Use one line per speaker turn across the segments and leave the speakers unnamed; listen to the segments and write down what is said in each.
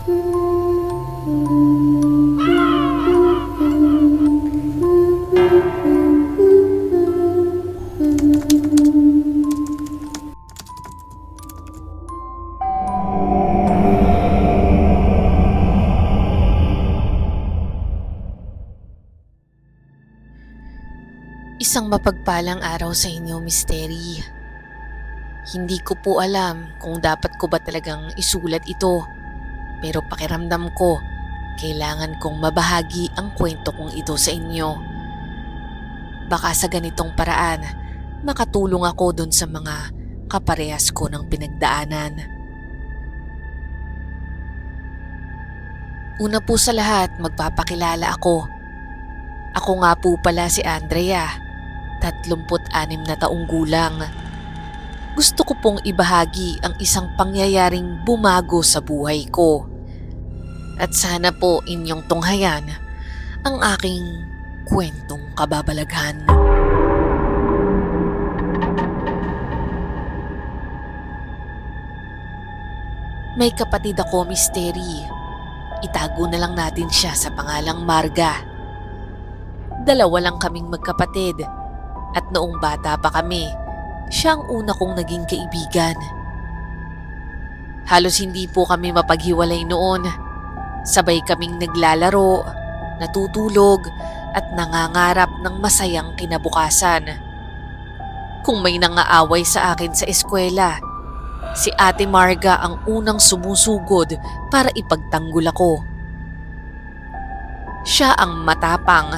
Isang mapagpalang araw sa inyo, Misteri. Hindi ko po alam kung dapat ko ba talagang isulat ito, pero pakiramdam ko, kailangan kong mabahagi ang kwento kong ito sa inyo. Baka sa ganitong paraan, makatulong ako dun sa mga kaparehas ko ng pinagdaanan. Una po sa lahat, magpapakilala ako. Ako nga po pala si Andrea, 36 na taong gulang. Gusto ko pong ibahagi ang isang pangyayaring bumago sa buhay ko. At sana po inyong tunghayan ang aking kwentong kababalaghan. May kapatid ako, Misteri. Itago na lang natin siya sa pangalang Marga. 2 lang kaming magkapatid. At noong bata pa kami, siya ang una kong naging kaibigan. Halos hindi po kami mapaghiwalay noon. Sabay kaming naglalaro, natutulog at nangangarap ng masayang kinabukasan. Kung may nangaaway sa akin sa eskwela, si Ate Marga ang unang sumusugod para ipagtanggol ako. Siya ang matapang,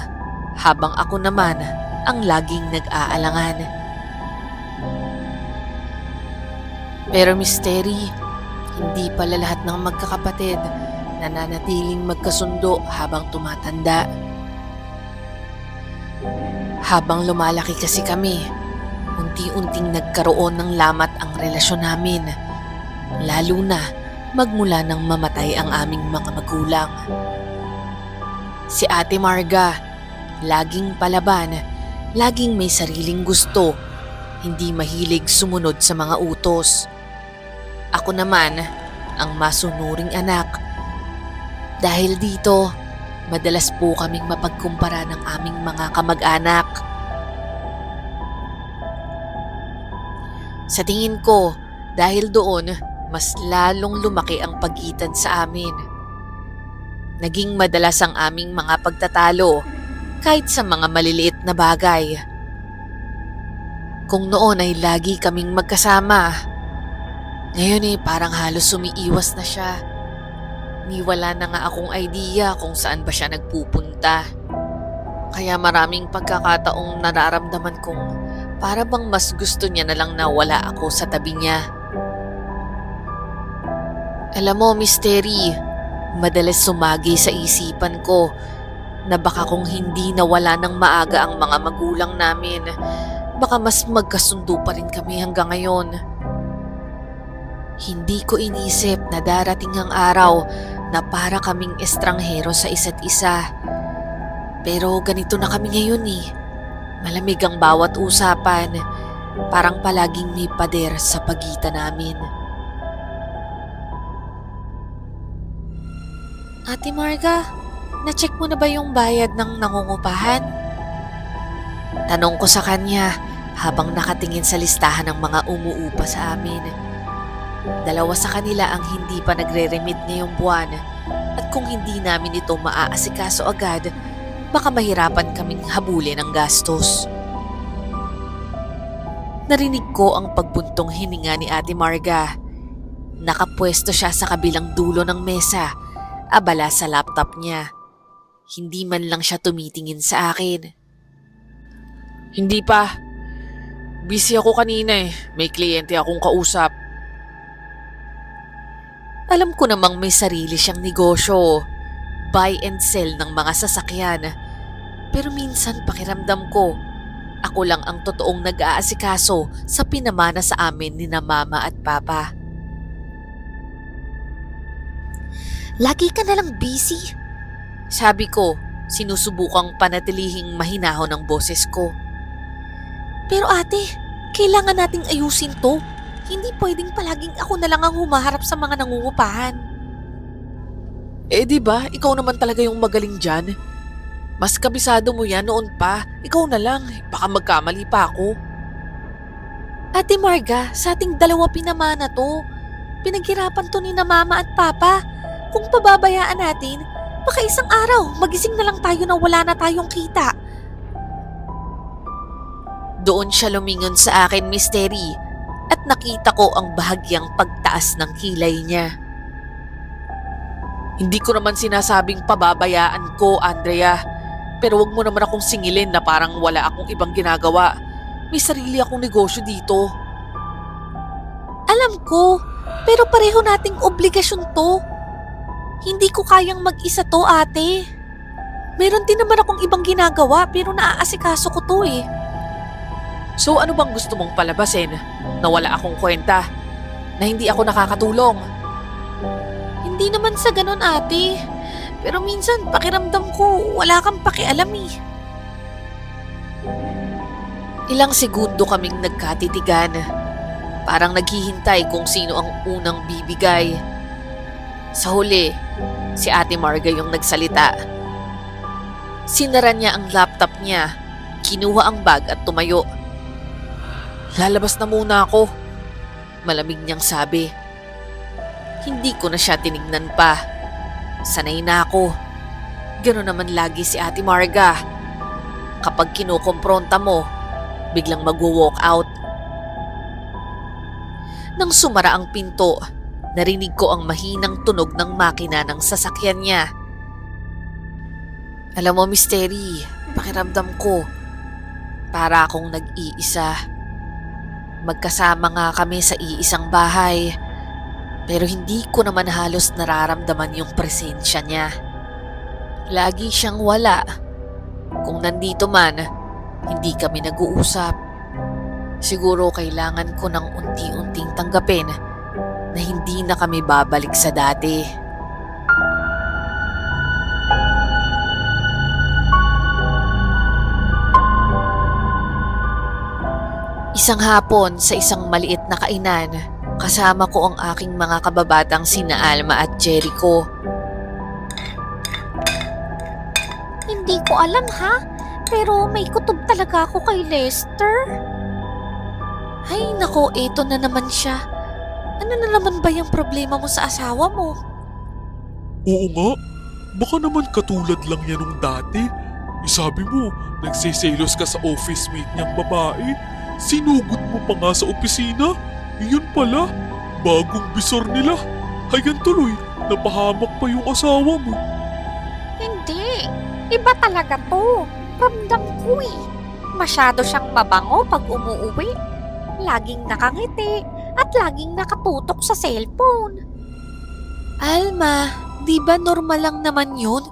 habang ako naman ang laging nag-aalangan. Pero Misteri, hindi pala lahat ng magkakapatid nananatiling magkasundo habang tumatanda. Habang lumalaki kasi kami, unti-unting nagkaroon ng lamat ang relasyon namin, lalo na magmula nang mamatay ang aming mga magulang. Si Ate Marga, laging palaban, laging may sariling gusto, hindi mahilig sumunod sa mga utos. Ako naman, ang masunuring anak. Dahil dito, madalas po kaming mapagkumpara ng aming mga kamag-anak. Sa tingin ko, dahil doon, mas lalong lumaki ang pagitan sa amin. Naging madalas ang aming mga pagtatalo, kahit sa mga maliliit na bagay. Kung noon ay lagi kaming magkasama, ngayon parang halos sumiiwas na siya. Niwala na nga akong idea kung saan ba siya nagpupunta. Kaya maraming pagkakataong nararamdaman kong para bang mas gusto niya na lang na wala ako sa tabi niya. Alam mo, Misteri, madalas sumagi sa isipan ko na baka kung hindi nawala ng maaga ang mga magulang namin, baka mas magkasundo pa rin kami hanggang ngayon. Hindi ko inisip na darating ang araw na para kaming estranghero sa isa't isa. Pero ganito na kami ngayon eh. Malamig ang bawat usapan, parang palaging may pader sa pagitan namin. Ate Marga, na-check mo na ba yung bayad ng nangungupahan? Tanong ko sa kanya habang nakatingin sa listahan ng mga umuupa sa amin. 2 sa kanila ang hindi pa nagre-remit ngayong buwan at kung hindi namin ito maaasikaso agad, baka mahirapan kaming habulin ang gastos. Narinig ko ang pagbuntong hininga ni Ate Marga. Nakapwesto siya sa kabilang dulo ng mesa, abala sa laptop niya. Hindi man lang siya tumitingin sa akin.
Hindi pa. Busy ako kanina eh. May kliyente akong kausap.
Alam ko namang may sarili siyang negosyo, buy and sell ng mga sasakyan. Pero minsan pakiramdam ko, ako lang ang totoong nag-aasikaso sa pinamana sa amin ni na mama at papa. Lagi ka nalang busy. Sabi ko, sinusubukang panatilihing mahinahon ang boses ko. Pero ate, kailangan nating ayusin to. Hindi pwedeng palaging ako na lang ang humaharap sa mga nangungupahan.
Eh di ba, ikaw naman talaga yung magaling dyan. Mas kabisado mo yan noon pa. Ikaw na lang, baka magkamali pa ako.
Ate Marga, sa ating dalawa pinamana to. Pinaghirapan to ni na mama at papa. Kung pababayaan natin, baka isang araw magising na lang tayo na wala na tayong kita. Doon siya lumingon sa akin, Misteri, at nakita ko ang bahagyang pagtaas ng kilay niya.
Hindi ko naman sinasabing pababayaan ko, Andrea. Pero wag mo naman akong singilin na parang wala akong ibang ginagawa. May sarili akong negosyo dito.
Alam ko, pero pareho nating obligasyon to. Hindi ko kayang mag-isa to, ate. Meron din naman akong ibang ginagawa pero naaasikaso ko to eh.
So ano bang gusto mong palabasin? Na wala akong kwenta? Na hindi ako nakakatulong?
Hindi naman sa ganun, ate. Pero minsan pakiramdam ko wala kang pakialam eh. Ilang segundo kaming nagkatitigan. Parang naghihintay kung sino ang unang bibigay. Sa huli, si Ate Marga yung nagsalita. Sinara niya ang laptop niya, kinuha ang bag at tumayo.
Lalabas na muna ako.
Malamig niyang sabi. Hindi ko na siya tinignan pa. Sanay na ako. Gano'n naman lagi si Ate Marga. Kapag kinukompronta mo, biglang mag-walk out. Nang sumara ang pinto, narinig ko ang mahinang tunog ng makina ng sasakyan niya. Alam mo, Misteri, pakiramdam ko, para akong nag-iisa. Magkasama nga kami sa iisang bahay, pero hindi ko naman halos nararamdaman yung presensya niya. Lagi siyang wala. Kung nandito man, hindi kami nag-uusap. Siguro kailangan ko ng unti-unting tanggapin na hindi na kami babalik sa dati. Isang hapon sa isang maliit na kainan, kasama ko ang aking mga kababatang sina Alma at Jericho. Hindi ko alam ha, pero may kutob talaga ako kay Lester. Ay nako, eto na naman siya. Ano na naman ba yung problema mo sa asawa mo?
Oo nga, baka naman katulad lang yan nung dati. Sabi mo, nagsiselos ka sa office mate niyang babae. Sinugod mo pa nga sa opisina. Iyon pala, bagong bisor nila. Hayan tuloy, napahamak pa yung asawa mo.
Hindi. Iba talaga to. Ramdam ko eh. Masyado siyang mabango pag umuuwi. Laging nakangiti at laging nakatutok sa cellphone.
Alma, di ba normal lang naman yun?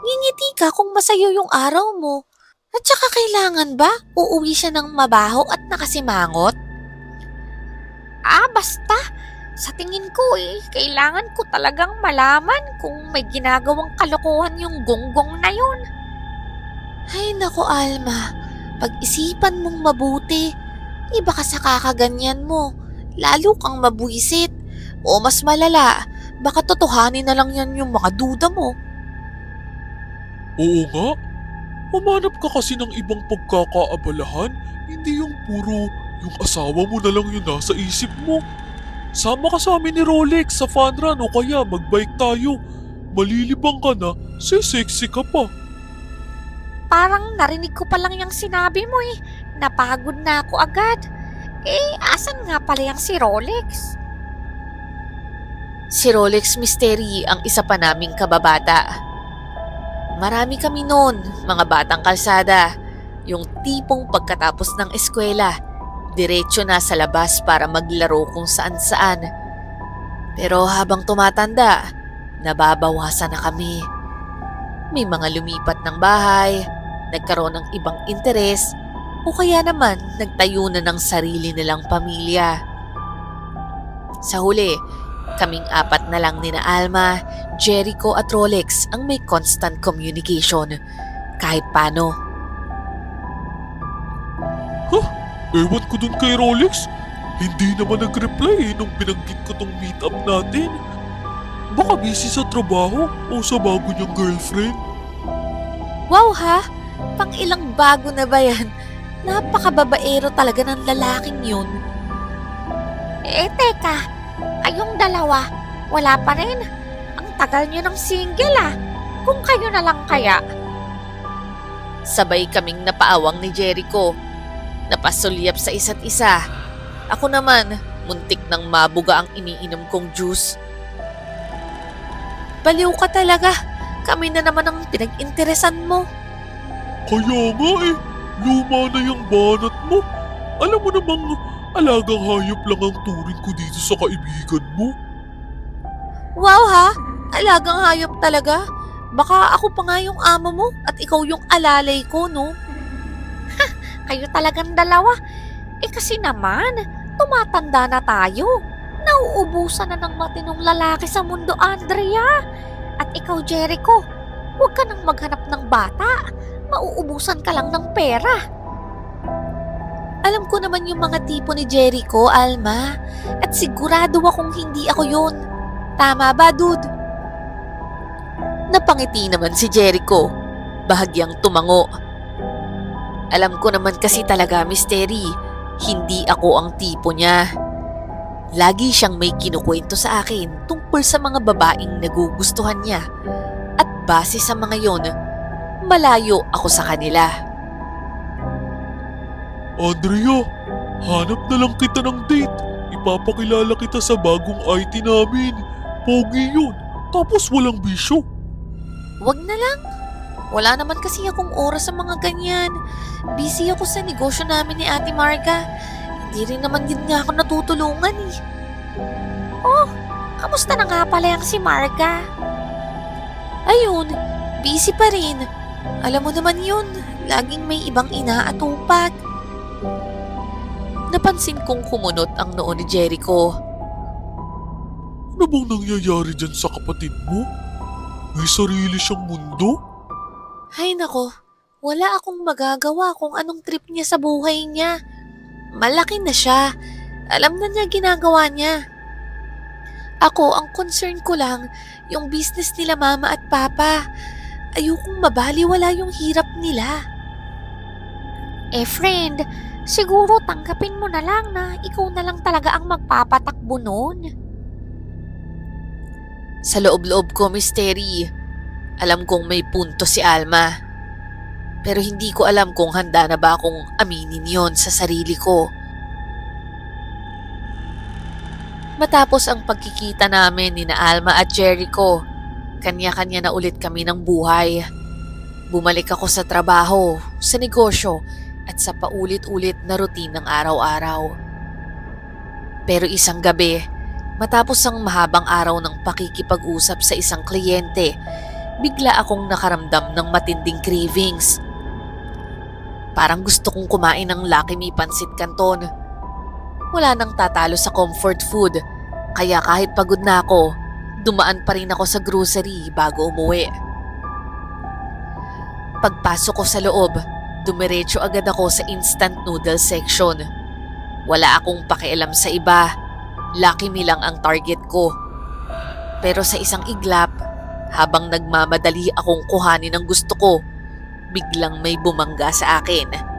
Ngingiti ka kung masaya yung araw mo. At saka kailangan ba uuwi siya ng mabaho at nakasimangot?
Basta. Sa tingin ko kailangan ko talagang malaman kung may ginagawang kalokohan yung gonggong na yun.
Ay nako Alma, pag-isipan mong mabuti. Iba ka sa kakaganyan mo, lalo kang mabuisit. O mas malala, baka totohanin na lang yan yung mga duda mo.
Oo nga, mamanap ka kasi ng ibang pagkakaabalahan. Hindi yung puro yung asawa mo na lang yung nasa isip mo. Sama ka sa amin ni Rolex sa fun run o kaya magbike tayo. Malilibang ka na, sexy ka pa.
Parang narinig ko pa lang yung sinabi mo eh. Napagod na ako agad. Asan nga pala yung si Rolex?
Si Rolex Misteri ang isa pa naming kababata. Marami kami noon, mga batang kalsada. Yung tipong pagkatapos ng eskwela, diretso na sa labas para maglaro kung saan-saan. Pero habang tumatanda, nababawasan na kami. May mga lumipat ng bahay, nagkaroon ng ibang interes, o kaya naman nagtayo na ng sarili nilang pamilya. Sa huli, kaming apat na lang nina Alma, Jericho at Rolex ang may constant communication. Kahit paano.
Ewan ko dun kay Rolex. Hindi naman nag-reply nung binanggit ko tong meet up natin. Baka Busy sa trabaho o sa bago niyang girlfriend?
Wow ha? Pang ilang bago na ba yan? Napakababaero talaga ng lalaking yun.
Teka, kayong dalawa, wala pa rin. Ang tagal nyo ng single Kung kayo na lang kaya.
Sabay kaming napaawang ni Jericho. Napasulyap sa isa't isa. Ako naman, muntik nang mabuga ang iniinom kong juice. Baliw ka talaga. Kami na naman ang pinag-interesan mo.
Kaya nga luma na yung banat mo. Alam mo namang alagang hayop lang ang turing ko dito sa kaibigan mo.
Wow ha? Alagang hayop talaga? Baka ako pa nga yung amo mo at ikaw yung alalay ko, no?
Kayo talagang dalawa. Kasi naman, tumatanda na tayo. Nauubusan na ng matinong lalaki sa mundo, Andrea. At ikaw, Jericho, huwag ka nang maghanap ng bata. Mauubusan ka lang ng pera.
Alam ko naman yung mga tipo ni Jericho, Alma. At sigurado akong hindi ako yun. Tama ba, dude? Napangiti naman si Jericho. Bahagyang tumango. Alam ko naman kasi talaga, Mystery. Hindi ako ang tipo niya. Lagi siyang may kinukwento sa akin tungkol sa mga babaeng nagugustuhan niya. At base sa mga yon, malayo ako sa kanila.
Andrea, hanap na lang kita ng date. Ipapakilala kita sa bagong IT namin. Pogi yun, tapos walang bisyo.
Wag na lang. Wala naman kasi akong oras sa mga ganyan. Busy ako sa negosyo namin ni Ate Marga. Hindi rin naman din nga ako natutulungan eh.
Kamusta na nga pala yung si Marga?
Ayun, busy pa rin. Alam mo naman yun, laging may ibang inaatupag. Napansin kong kumunot ang noo ni Jericho.
Ano bang nangyayari dyan sa kapatid mo? May sarili siyang mundo?
Ay nako, wala akong magagawa kung anong trip niya sa buhay niya. Malaki na siya. Alam na niya ginagawa niya. Ako, ang concern ko lang, yung business nila mama at papa. Ayokong mabaliwala yung hirap nila.
Friend, siguro tanggapin mo na lang na ikaw na lang talaga ang magpapatakbo nun.
Sa loob-loob ko, Mystery, alam kong may punto si Alma. Pero hindi ko alam kung handa na ba akong aminin yon sa sarili ko. Matapos ang pagkikita namin ni na Alma at Jericho, kanya-kanya na ulit kami ng buhay. Bumalik ako sa trabaho, sa negosyo, at sa paulit-ulit na routine ng araw-araw. Pero isang gabi, matapos ang mahabang araw ng pakikipag-usap sa isang kliyente, bigla akong nakaramdam ng matinding cravings. Parang gusto kong kumain ng Lucky Me Pansit Canton. Wala nang tatalo sa comfort food, kaya kahit pagod na ako, dumaan pa rin ako sa grocery bago umuwi. Pagpasok ko sa loob, dumiretso agad ako sa instant noodle section. Wala akong pakialam sa iba, Lucky Me lang ang target ko. Pero sa isang iglap, habang nagmamadali akong kuhanin ang gusto ko, biglang may bumangga sa akin.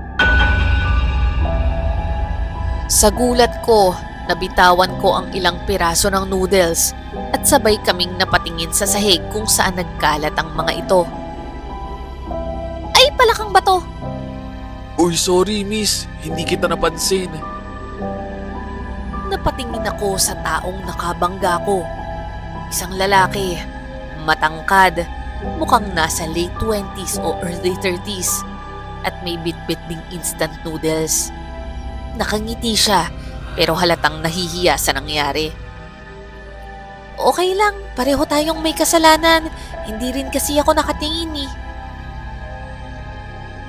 Sa gulat ko, nabitawan ko ang ilang piraso ng noodles at sabay kaming napatingin sa sahig kung saan nagkalat ang mga ito. Ay, palakang bato!
Uy, sorry miss, hindi kita napansin.
Napatingin ako sa taong nakabangga ko. Isang lalaki, matangkad, mukhang nasa late 20s o early 30s at may bitbit ding instant noodles. Nakangiti siya pero halatang nahihiya sa nangyari. Okay lang, pareho tayong may kasalanan. Hindi rin kasi ako nakatingin eh.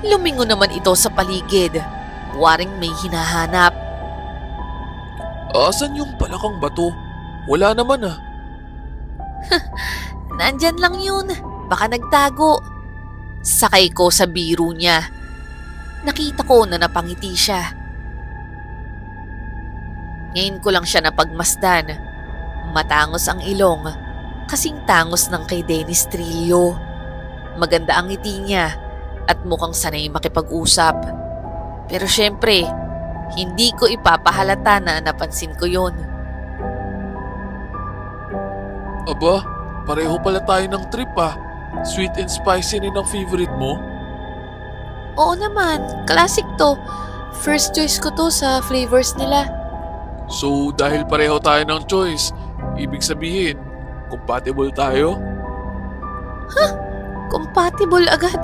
Lumingon naman ito sa paligid. Waring may hinahanap.
Asan yung palakang bato? Wala naman
Nandyan lang yun. Baka nagtago. Sakay ko sa biro niya. Nakita ko na napangiti siya. Ngayon ko lang siya napagmasdan. Matangos ang ilong. kasing tangos ng kay Dennis Trillo. Maganda ang ngiti niya at mukhang sanay makipag-usap. Pero syempre, hindi ko ipapahalata na napansin ko yon.
Aba, pareho pala tayo ng trip ah. Sweet and spicy rin ang favorite mo?
Oo naman, classic to. First choice ko to sa flavors nila.
So dahil pareho tayo ng choice, ibig sabihin, compatible tayo?
Compatible agad.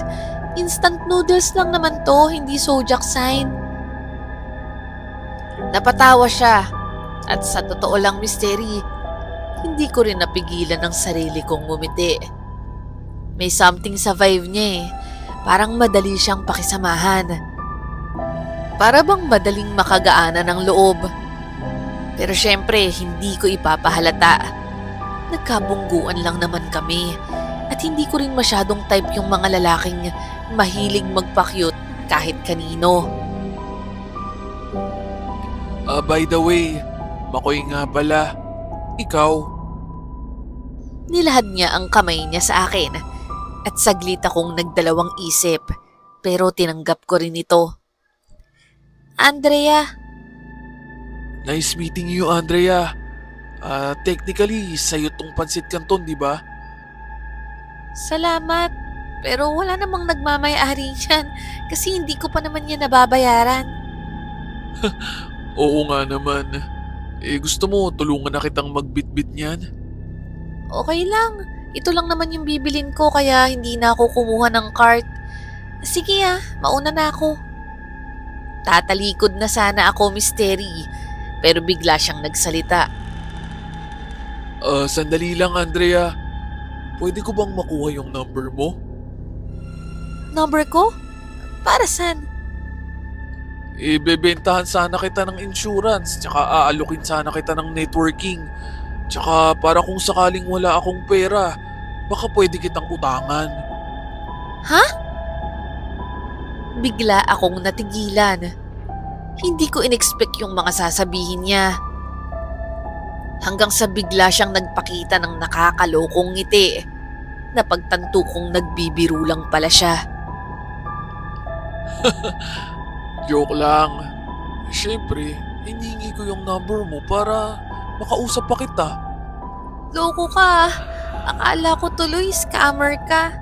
Instant noodles lang naman to, hindi zodiac sign. Napatawa siya. At sa totoo lang, Mystery, hindi ko rin napigilan ang sarili kong ngumiti. May something sa vibe niya eh. Parang madali siyang pakisamahan. Para bang madaling makagaanan ng loob. Pero syempre, hindi ko ipapahalata. Nagkabungguan lang naman kami. At hindi ko rin masyadong type yung mga lalaking mahilig magpa-cute kahit kanino.
By the way, Makoy nga pala. Ikaw?
Nilahad niya ang kamay niya sa akin at saglit akong nagdalawang isip pero tinanggap ko rin ito. Andrea,
Nice meeting you, Andrea. Technically, sa'yo tong pansit canton, di ba?
salamat. Pero wala namang nagmamayari niyan kasi hindi ko pa naman niya nababayaran.
Oo nga naman. Gusto mo tulungan na kitang magbitbit niyan?
Okay lang. Ito lang naman yung bibilin ko kaya hindi na ako kumuha ng cart. Sige mauna na ako. Tatalikod na sana ako, Mystery. Pero bigla siyang nagsalita.
Sandali lang, Andrea. Pwede ko bang makuha yung number mo?
Number ko? Para saan?
Bebentahan sana kita ng insurance, tsaka aalukin sana kita ng networking. Tsaka para kung sakaling wala akong pera, baka pwede kitang utangan.
Bigla akong natigilan. Hindi ko inexpect yung mga sasabihin niya. Hanggang sa bigla siyang nagpakita ng nakakalokong ngiti. Napagtanto kong nagbibiro lang pala siya.
Joke lang. Siyempre, hiningi ko yung number mo para makausap pa kita.
Loko ka. Akala ko tuloy scammer ka.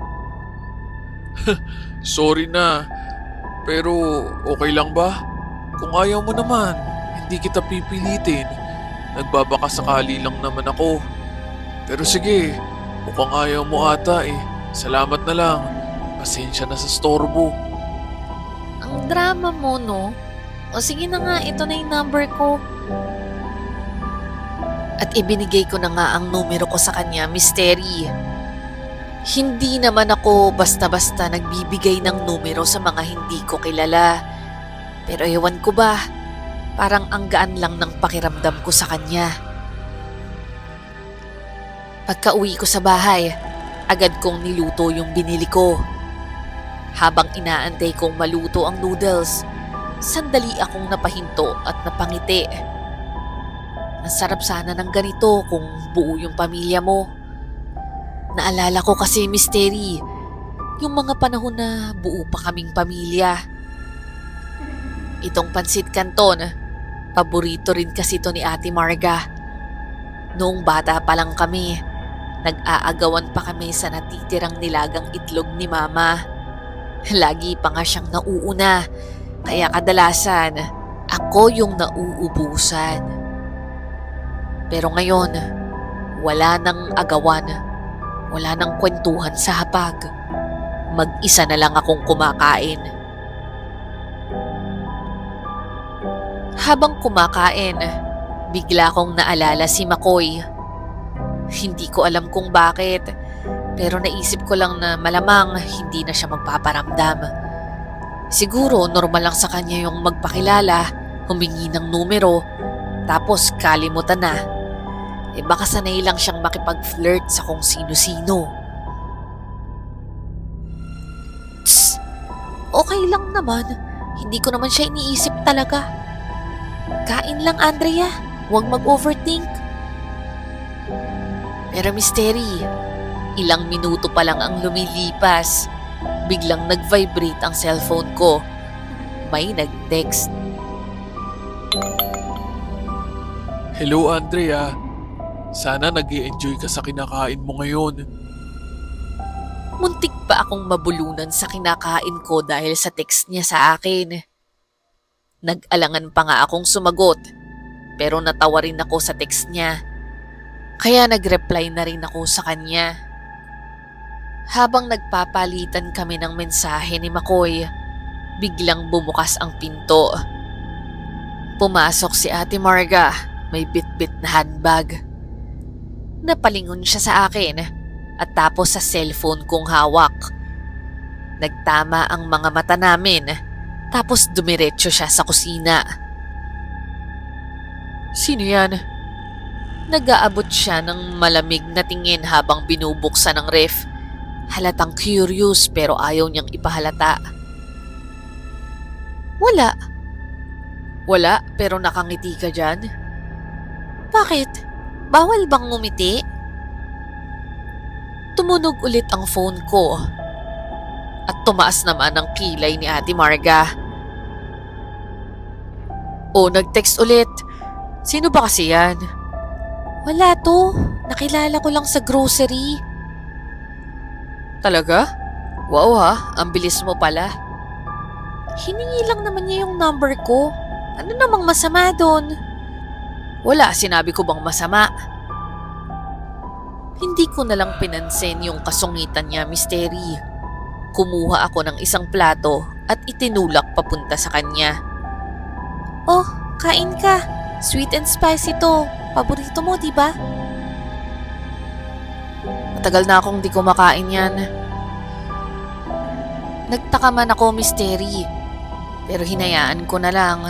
Sorry na. Pero okay lang ba? Kung ayaw mo naman, hindi kita pipilitin. Nagbabaka sakali lang naman ako. Pero sige, mukhang ayaw mo ata eh. Salamat na lang. Pasensya na sa storbo.
Ang drama mo, no? O sige na nga, ito na yung number ko. At ibinigay ko na nga ang numero ko sa kanya, Mystery. Hindi naman ako basta-basta nagbibigay ng numero sa mga hindi ko kilala. Pero ewan ko ba, parang ang gaan lang ng pakiramdam ko sa kanya. Pagka-uwi ko sa bahay, agad kong niluto yung binili ko. Habang inaantay kong maluto ang noodles, sandali akong napahinto at napangiti. Ang sarap sana ng ganito kung buo yung pamilya mo. Naalala ko kasi, Mystery, yung mga panahon na buo pa kaming pamilya. Itong pansit canton, paborito rin kasi ito ni Ate Marga. Noong bata pa lang kami, nag-aagawan pa kami sa natitirang nilagang itlog ni Mama. Lagi pa nga siyang nauuna, kaya kadalasan ako yung nauubusan. Pero ngayon, wala nang agawan, wala nang kwentuhan sa hapag. Mag-isa na lang akong kumakain. Habang kumakain, bigla kong naalala si Makoy. Hindi ko alam kung bakit, pero naisip ko lang na malamang hindi na siya magpaparamdam. Siguro normal lang sa kanya yung magpakilala, humingi ng numero, tapos kalimutan na. Baka sanay lang siyang makipag-flirt sa kung sino-sino. Tss! Okay lang naman. Hindi ko naman siya iniisip talaga. Kain lang, Andrea. Huwag mag-overthink. Pero mystery, ilang minuto pa lang ang lumilipas. Biglang nag-vibrate ang cellphone ko. May nag-text.
Hello Andrea, sana nag-i-enjoy ka sa kinakain mo ngayon.
Muntik pa akong mabulunan sa kinakain ko dahil sa text niya sa akin. Nag-alangan pa nga akong sumagot, pero natawa rin ako sa text niya. Kaya nag-reply na rin ako sa kanya. Habang nagpapalitan kami ng mensahe ni Makoy, biglang bumukas ang pinto. Pumasok si Ate Marga, may bit-bit na handbag. Napalingon siya sa akin at tapos sa cellphone kong hawak. Nagtama ang mga mata namin, tapos dumiretso siya sa kusina.
Sino yan?
Nag-aabot siya ng malamig na tingin habang binubuksan ng ref. Halatang curious pero ayaw niyang ipahalata. Wala.
Wala, pero nakangiti ka dyan?
Bakit? Bawal bang ngumiti? Tumunog ulit ang phone ko at tumaas naman ang kilay ni Ate Marga.
Nag-text ulit. Sino ba kasi yan?
Wala to. Nakilala ko lang sa grocery.
Talaga? Wow ha, ang bilis mo pala.
Hiningi lang naman niya yung number ko. Ano namang masama doon?
Wala, sinabi ko bang masama?
Hindi ko na lang pinansin yung kasungitan niya, Mystery. Kumuha ako ng isang plato at itinulak papunta sa kanya. Oh, kain ka. Sweet and spicy to. Paborito mo, di ba?
Matagal na akong di kumakain yan.
Nagtaka man ako, Mystery. Pero hinayaan ko na lang.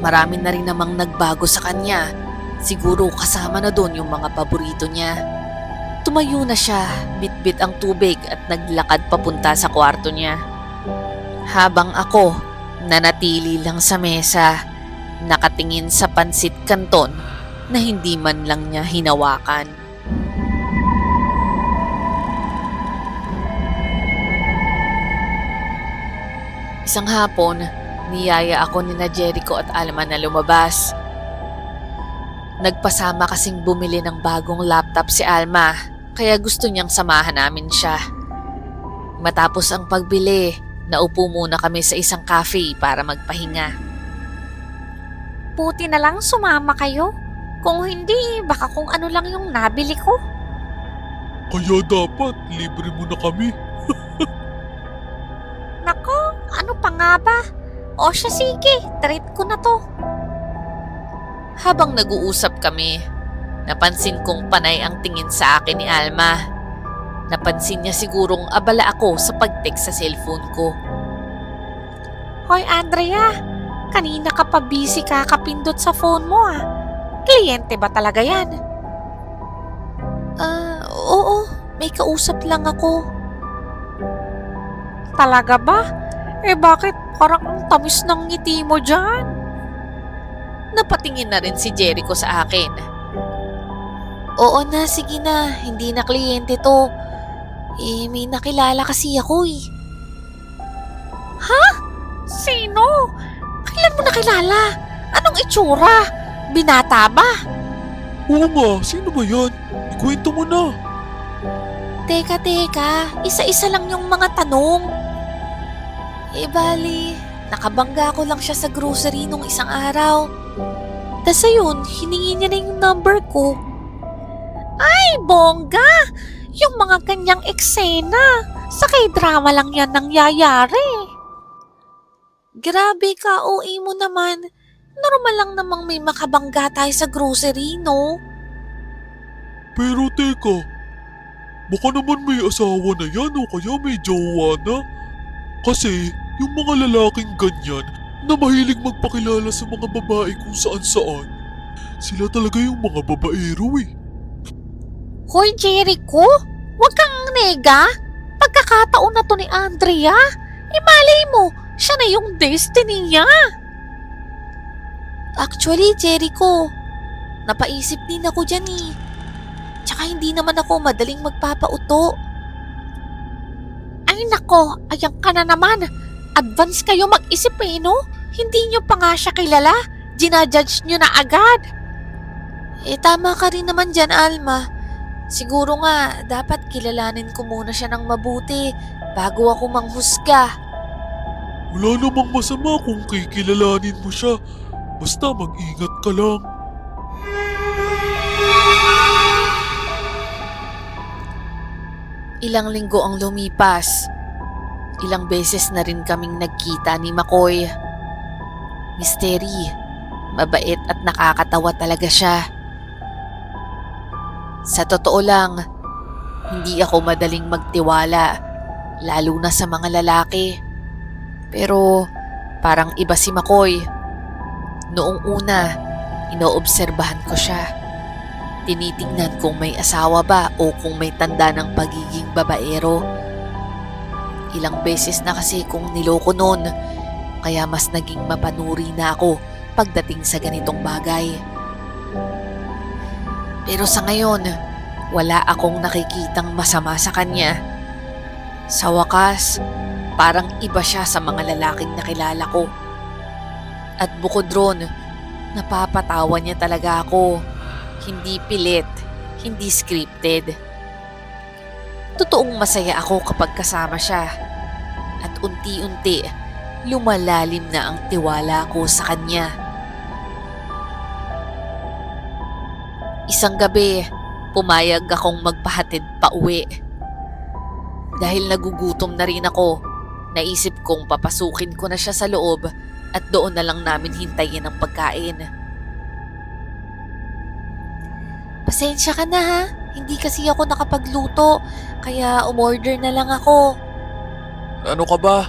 Marami na rin namang nagbago sa kanya. Siguro kasama na doon yung mga paborito niya. Tumayo na siya, bit-bit ang tubig at naglakad papunta sa kwarto niya. Habang ako, nanatili lang sa mesa, nakatingin sa pansit kanton na hindi man lang niya hinawakan. Isang hapon, niyaya ako ni Jericho at Alma na lumabas. Nagpasama kasing bumili ng bagong laptop si Alma, kaya gusto niyang samahan namin siya. Matapos ang pagbili, naupo muna kami sa isang cafe para magpahinga.
Buti na lang sumama kayo. Kung hindi, baka kung ano lang yung nabili ko.
Kaya dapat libre mo na kami.
Nako, ano pa nga ba? O siya sige, treat ko na to.
Habang nag-uusap kami, napansin kong panay ang tingin sa akin ni Alma. Napansin niya sigurong abala ako sa pag-text sa cellphone ko.
Hoy Andrea, kanina ka pa busy kakapindot sa phone mo ah. Kliyente ba talaga yan?
Oo, may kausap lang ako.
Talaga ba? Bakit parang ang tamis ng ngiti mo dyan?
Napatingin na rin si Jericho sa akin. Oo na, sige na, hindi na kliyente to. May nakilala kasi ako eh.
Sino? Kailan mo nakilala? Anong itsura? Binata ba?
Oo nga, sino ba yan? Ikwento mo na.
Teka, isa-isa lang yung mga tanong. Bali, nakabangga ko lang siya sa grocery nung isang araw. Tas ayun, hiningi niya na yung number ko.
Ay, bongga! Yung mga ganyang eksena. Sa K-drama lang yan nangyayari.
Grabe ka, OA mo naman. Normal lang namang may makabangga tayo sa grocery, no?
Pero teka, baka naman may asawa na yan o kaya may jowa na. Kasi yung mga lalaking ganyan na mahilig magpakilala sa mga babae kung saan-saan, sila talaga yung mga babaero eh.
Hoy, Jericho! Huwag kang nega! Pagkakataon na to ni Andrea. Malay mo, siya na yung destiny niya.
Actually, Jericho, napaisip din ako dyan eh. Tsaka hindi naman ako madaling magpapauto.
Ay nako, ayan ka na naman. Advance kayo mag-isip eh, no? Hindi nyo pa nga siya kilala. Ginajudge nyo na agad.
Tama ka rin naman dyan, Alma. Siguro nga, dapat kilalanin ko muna siya ng mabuti bago ako manghusga.
Wala namang masama kung kikilalanin mo siya. Basta mag-ingat ka lang.
Ilang linggo ang lumipas. Ilang beses na rin kaming nagkita ni McCoy. Mystery, mabait at nakakatawa talaga siya. Sa totoo lang, hindi ako madaling magtiwala, lalo na sa mga lalaki. Pero parang iba si McCoy. Noong una, inoobserbahan ko siya. Tinitingnan kung may asawa ba o kung may tanda ng pagiging babaero. Ilang beses na kasi kung niloko noon, kaya mas naging mapanuri na ako pagdating sa ganitong bagay. Pero sa ngayon, wala akong nakikitang masama sa kanya. Sa wakas, parang iba siya sa mga lalaking nakilala ko. At bukod ron, napapatawa niya talaga ako. Hindi pilit, hindi scripted. Totoong masaya ako kapag kasama siya. At unti-unti, lumalalim na ang tiwala ko sa kanya. Isang gabi, pumayag akong magpahatid pa uwi. Dahil nagugutom na rin ako, naisip kong papasukin ko na siya sa loob at doon na lang namin hintayin ang pagkain. Pasensya ka na ha, hindi kasi ako nakapagluto, kaya umorder na lang ako.
Ano ka ba?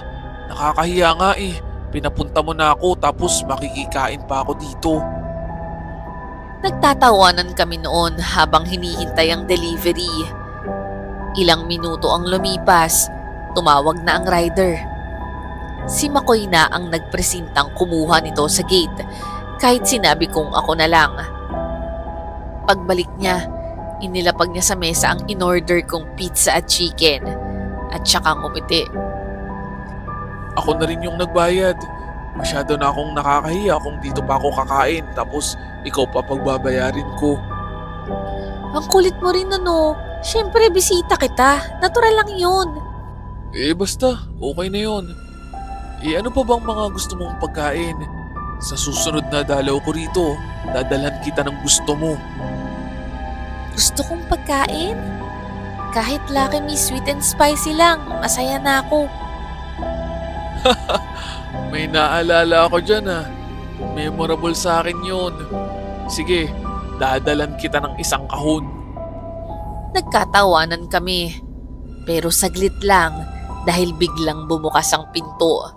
Nakakahiya nga eh. Pinapunta mo na ako tapos makikikain pa ako dito.
Nagtatawanan kami noon habang hinihintay ang delivery. Ilang minuto ang lumipas, tumawag na ang rider. Si McCoy na ang nagpresintang kumuha nito sa gate kahit sinabi kong ako na lang. Pagbalik niya, inilapag niya sa mesa ang in-order kong pizza at chicken at saka ngumiti.
Ako na rin yung nagbayad. Masyado na akong nakakahiya kung dito pa ako kakain tapos ikaw pa pagbabayarin ko.
Ang kulit mo rin ano, syempre bisita kita, natural lang yun.
Basta, okay na yun. Ano pa bang mga gusto mong pagkain? Sa susunod na dalaw ko rito, dadalhan kita ng gusto mo.
Gusto kong pagkain? Kahit Lucky Me sweet and spicy lang, masaya na ako.
May naalala ako dyan ah. Memorable sa akin yun. Sige, dadalan kita ng isang kahon.
Nagkatawanan kami, pero saglit lang dahil biglang bumukas ang pinto.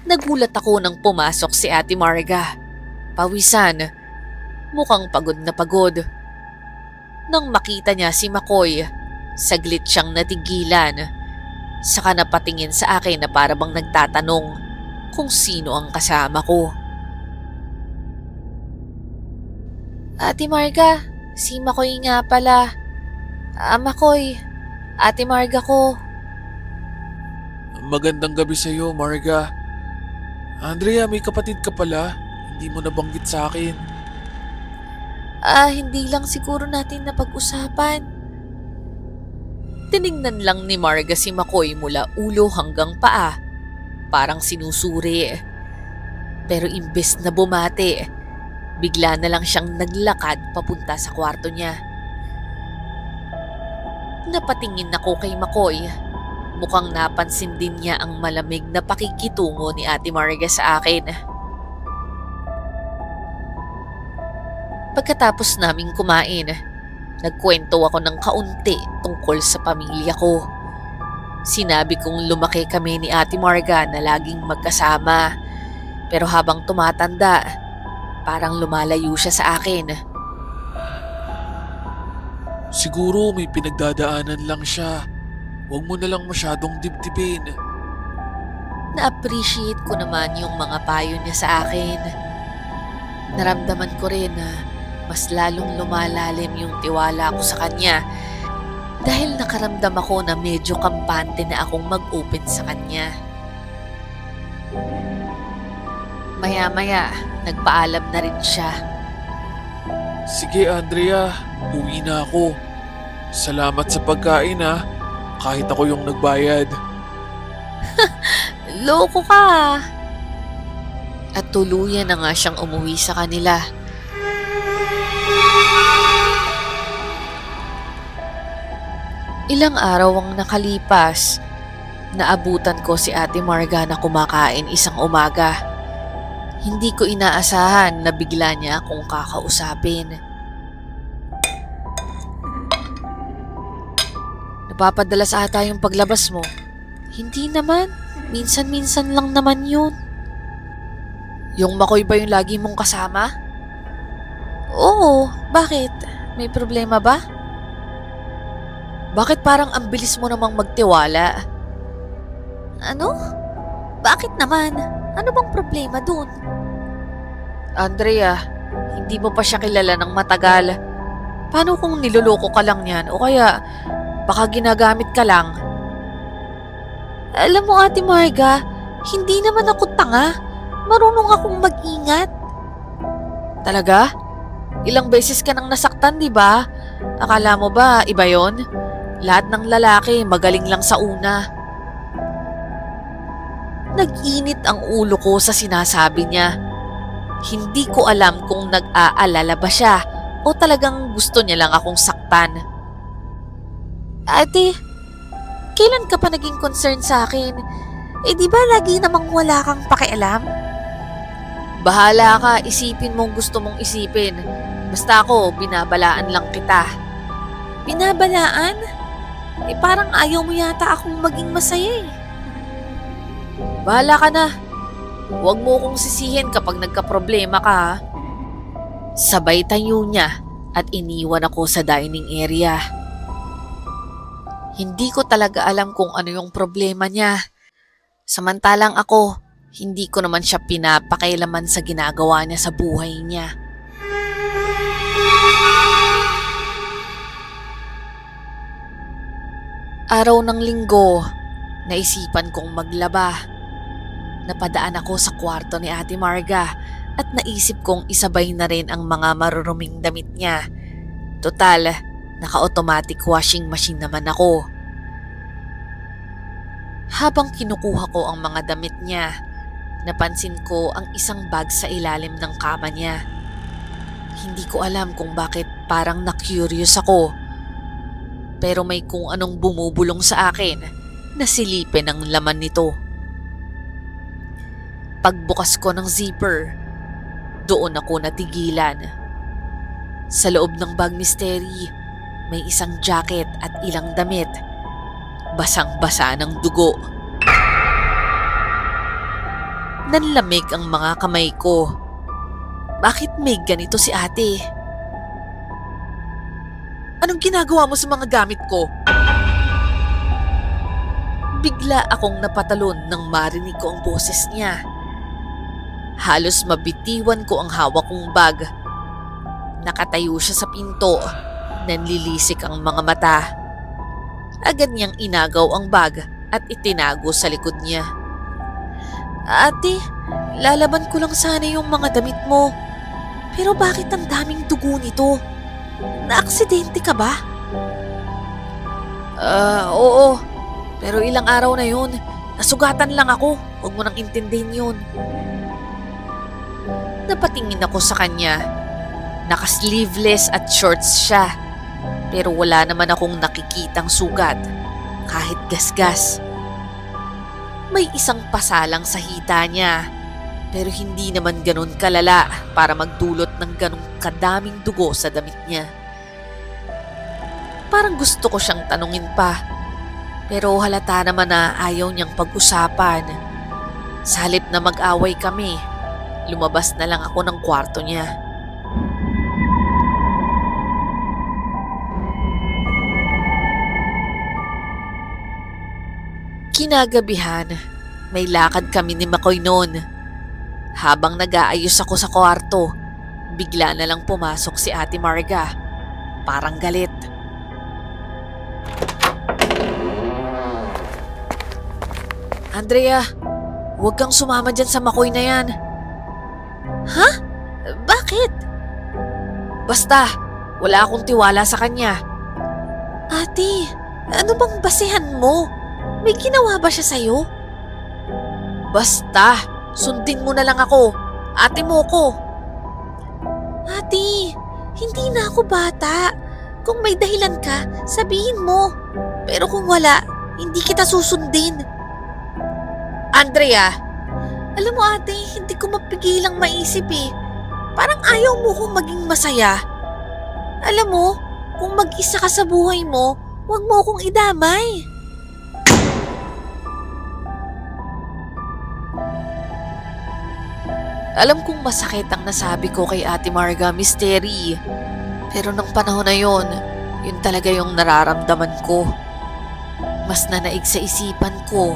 Nagulat ako nang pumasok si Ate Marga. Pawisan, mukhang pagod na pagod. Nang makita niya si McCoy, saglit siyang natigilan. Saka napatingin sa akin na para bang nagtatanong kung sino ang kasama ko. Ate Marga, si McCoy nga pala. McCoy, Ate Marga ko.
Magandang gabi sa iyo, Marga. Andrea, may kapatid ka pala. Hindi mo nabanggit sa akin.
Hindi lang siguro natin napag-usapan. Tinignan lang ni Marga si McCoy mula ulo hanggang paa. Parang sinusuri. Pero imbes na bumati, bigla na lang siyang naglakad papunta sa kwarto niya. Napatingin ako kay McCoy. Mukhang napansin din niya ang malamig na pakikitungo ni Ate Marga sa akin. Pagkatapos naming kumain, nagkwento ako ng kaunti tungkol sa pamilya ko. Sinabi kong lumaki kami ni Ate Marga na laging magkasama. Pero habang tumatanda, parang lumalayo siya sa akin.
Siguro may pinagdadaanan lang siya. Huwag mo na lang masyadong dibdibin.
Na-appreciate ko naman yung mga payo niya sa akin. Naramdaman ko rin na mas lalong lumalalim yung tiwala ko sa kanya dahil nakaramdam ako na medyo kampante na akong mag-open sa kanya. Maya-maya, nagpaalam na rin siya.
Sige Andrea, uwi na ako. Salamat sa pagkain ha, kahit ako yung nagbayad.
Loko ka! At tuluyan na nga siyang umuwi sa kanila. Ilang araw ang nakalipas, naabutan ko si Ate Marga na kumakain isang umaga. Hindi ko inaasahan na bigla niya akong kakausapin. Napapadalas ata yung paglabas mo. Hindi naman, minsan-minsan lang naman yun. Yung Makoy ba yung lagi mong kasama? Oo, bakit? May problema ba? Bakit parang ang bilis mo namang magtiwala? Ano? Bakit naman? Ano bang problema dun? Andrea, hindi mo pa siya kilala ng matagal. Paano kung niloloko ka lang yan o kaya baka ginagamit ka lang? Alam mo Ate Marga, hindi naman ako tanga. Marunong akong mag-ingat. Talaga? Ilang beses ka nang nasaktan, di ba? Akala mo ba iba yon? Lahat ng lalaki magaling lang sa una. Nag-init ang ulo ko sa sinasabi niya. Hindi ko alam kung nag-aalala ba siya o talagang gusto niya lang akong saktan. Ate, kailan ka pa naging concern sa akin? Eh di ba lagi namang wala kang pakialam? Bahala ka, isipin mong gusto mong isipin. Basta ako, binabalaan lang kita. Binabalaan? Eh parang ayaw mo yata akong maging masaya eh. Bahala ka na. Huwag mo kong sisihin kapag nagka-problema ka ha. Sabay tayo niya at iniwan ako sa dining area. Hindi ko talaga alam kung ano yung problema niya. Samantalang ako, hindi ko naman siya pinapakailaman sa ginagawa niya sa buhay niya. Araw ng linggo, naisipan kong maglaba. Napadaan ako sa kwarto ni Ate Marga at naisip kong isabay na rin ang mga maruruming damit niya. Total, naka-automatic washing machine naman ako. Habang kinukuha ko ang mga damit niya, napansin ko ang isang bag sa ilalim ng kama niya. Hindi ko alam kung bakit parang na-curious ako. Pero may kung anong bumubulong sa akin na silipin ang laman nito. Pagbukas ko ng zipper, doon ako natigilan. Sa loob ng bag ni Steri, may isang jacket at ilang damit. Basang-basa ng dugo. Nanlamig ang mga kamay ko. Bakit may ganito si ate? Anong ginagawa mo sa mga gamit ko? Bigla akong napatalon nang marinig ko ang boses niya. Halos mabitiwan ko ang hawak kong bag. Nakatayo siya sa pinto. Nanlilisik ang mga mata. Agad niyang inagaw ang bag at itinago sa likod niya. Ate, lalaban ko lang sana yung mga damit mo. Pero bakit ang daming dugo nito? Naaksidente ka ba? Oo. Pero ilang araw na yun. Nasugatan lang ako. Huwag mo nang intindihin yun. Napatingin ako sa kanya. Naka-sleeveless at shorts siya. Pero wala naman akong nakikitang sugat. Kahit gasgas. May isang pasalang sa hita niya. Pero hindi naman ganun kalala para magdulot ng ganung kadaming dugo sa damit niya. Parang gusto ko siyang tanungin pa. Pero halata naman na ayaw niyang pag-usapan. Sa halip na mag-away kami, lumabas na lang ako ng kwarto niya. Kinagabihan, may lakad kami ni Makoy noon. Habang nag-aayos ako sa kwarto,
Bigla na lang pumasok si Ate Marga. Parang galit. Andrea, huwag kang sumama dyan sa makoy na yan. Ha? Bakit? Basta, wala akong tiwala sa kanya. Ate, ano bang basehan mo? May ginawa ba siya sa'yo? Basta, sundin mo na lang ako. Ate mo ko. Ate, hindi na ako bata. Kung may dahilan ka, sabihin mo. Pero kung wala, hindi kita susundin. Andrea, alam mo ate, hindi ko mapigilang maisip eh. Parang ayaw mo kong maging masaya. Alam mo, kung mag-isa ka sa buhay mo, huwag mo akong idamay. Alam kong masakit ang nasabi ko kay Ate Marga, Miss Terry. Pero nung panahon na yon, yun talaga yung nararamdaman ko. Mas nanaig sa isipan ko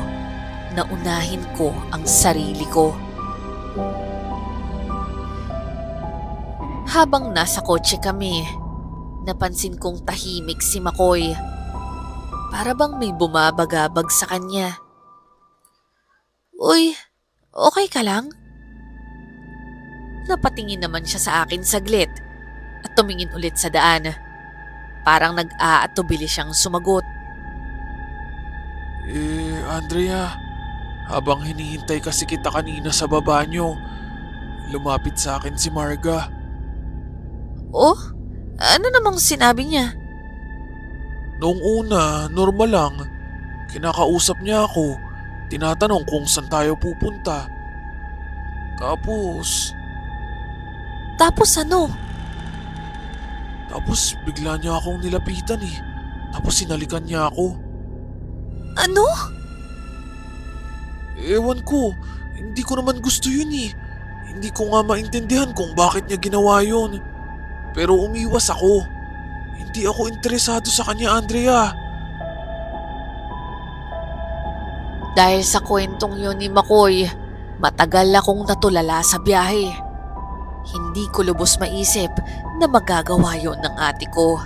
na unahin ko ang sarili ko. Habang nasa kotse kami, napansin kong tahimik si Makoy. Para bang may bumabagabag sa kanya. Uy, okay ka lang? Napatingin naman siya sa akin saglit at tumingin ulit sa daan. Parang nag-aatubili siyang sumagot.
Andrea, habang hinihintay kasi kita kanina sa baba nyo, lumapit sa akin si Marga.
Oh? Ano namang sinabi niya?
Noong una, normal lang. Kinakausap niya ako. Tinatanong kung saan tayo pupunta.
Tapos ano?
Tapos bigla niya akong nilapitan eh. Tapos sinalikan niya ako.
Ano?
Ewan ko, hindi ko naman gusto yun eh. Hindi ko nga maintindihan kung bakit niya ginawa yun. Pero umiwas ako. Hindi ako interesado sa kanya, Andrea.
Dahil sa kwentong yun ni Makoy, matagal akong natulala sa biyahe. Hindi ko lubos maisip na magagawa yun ng ate ko.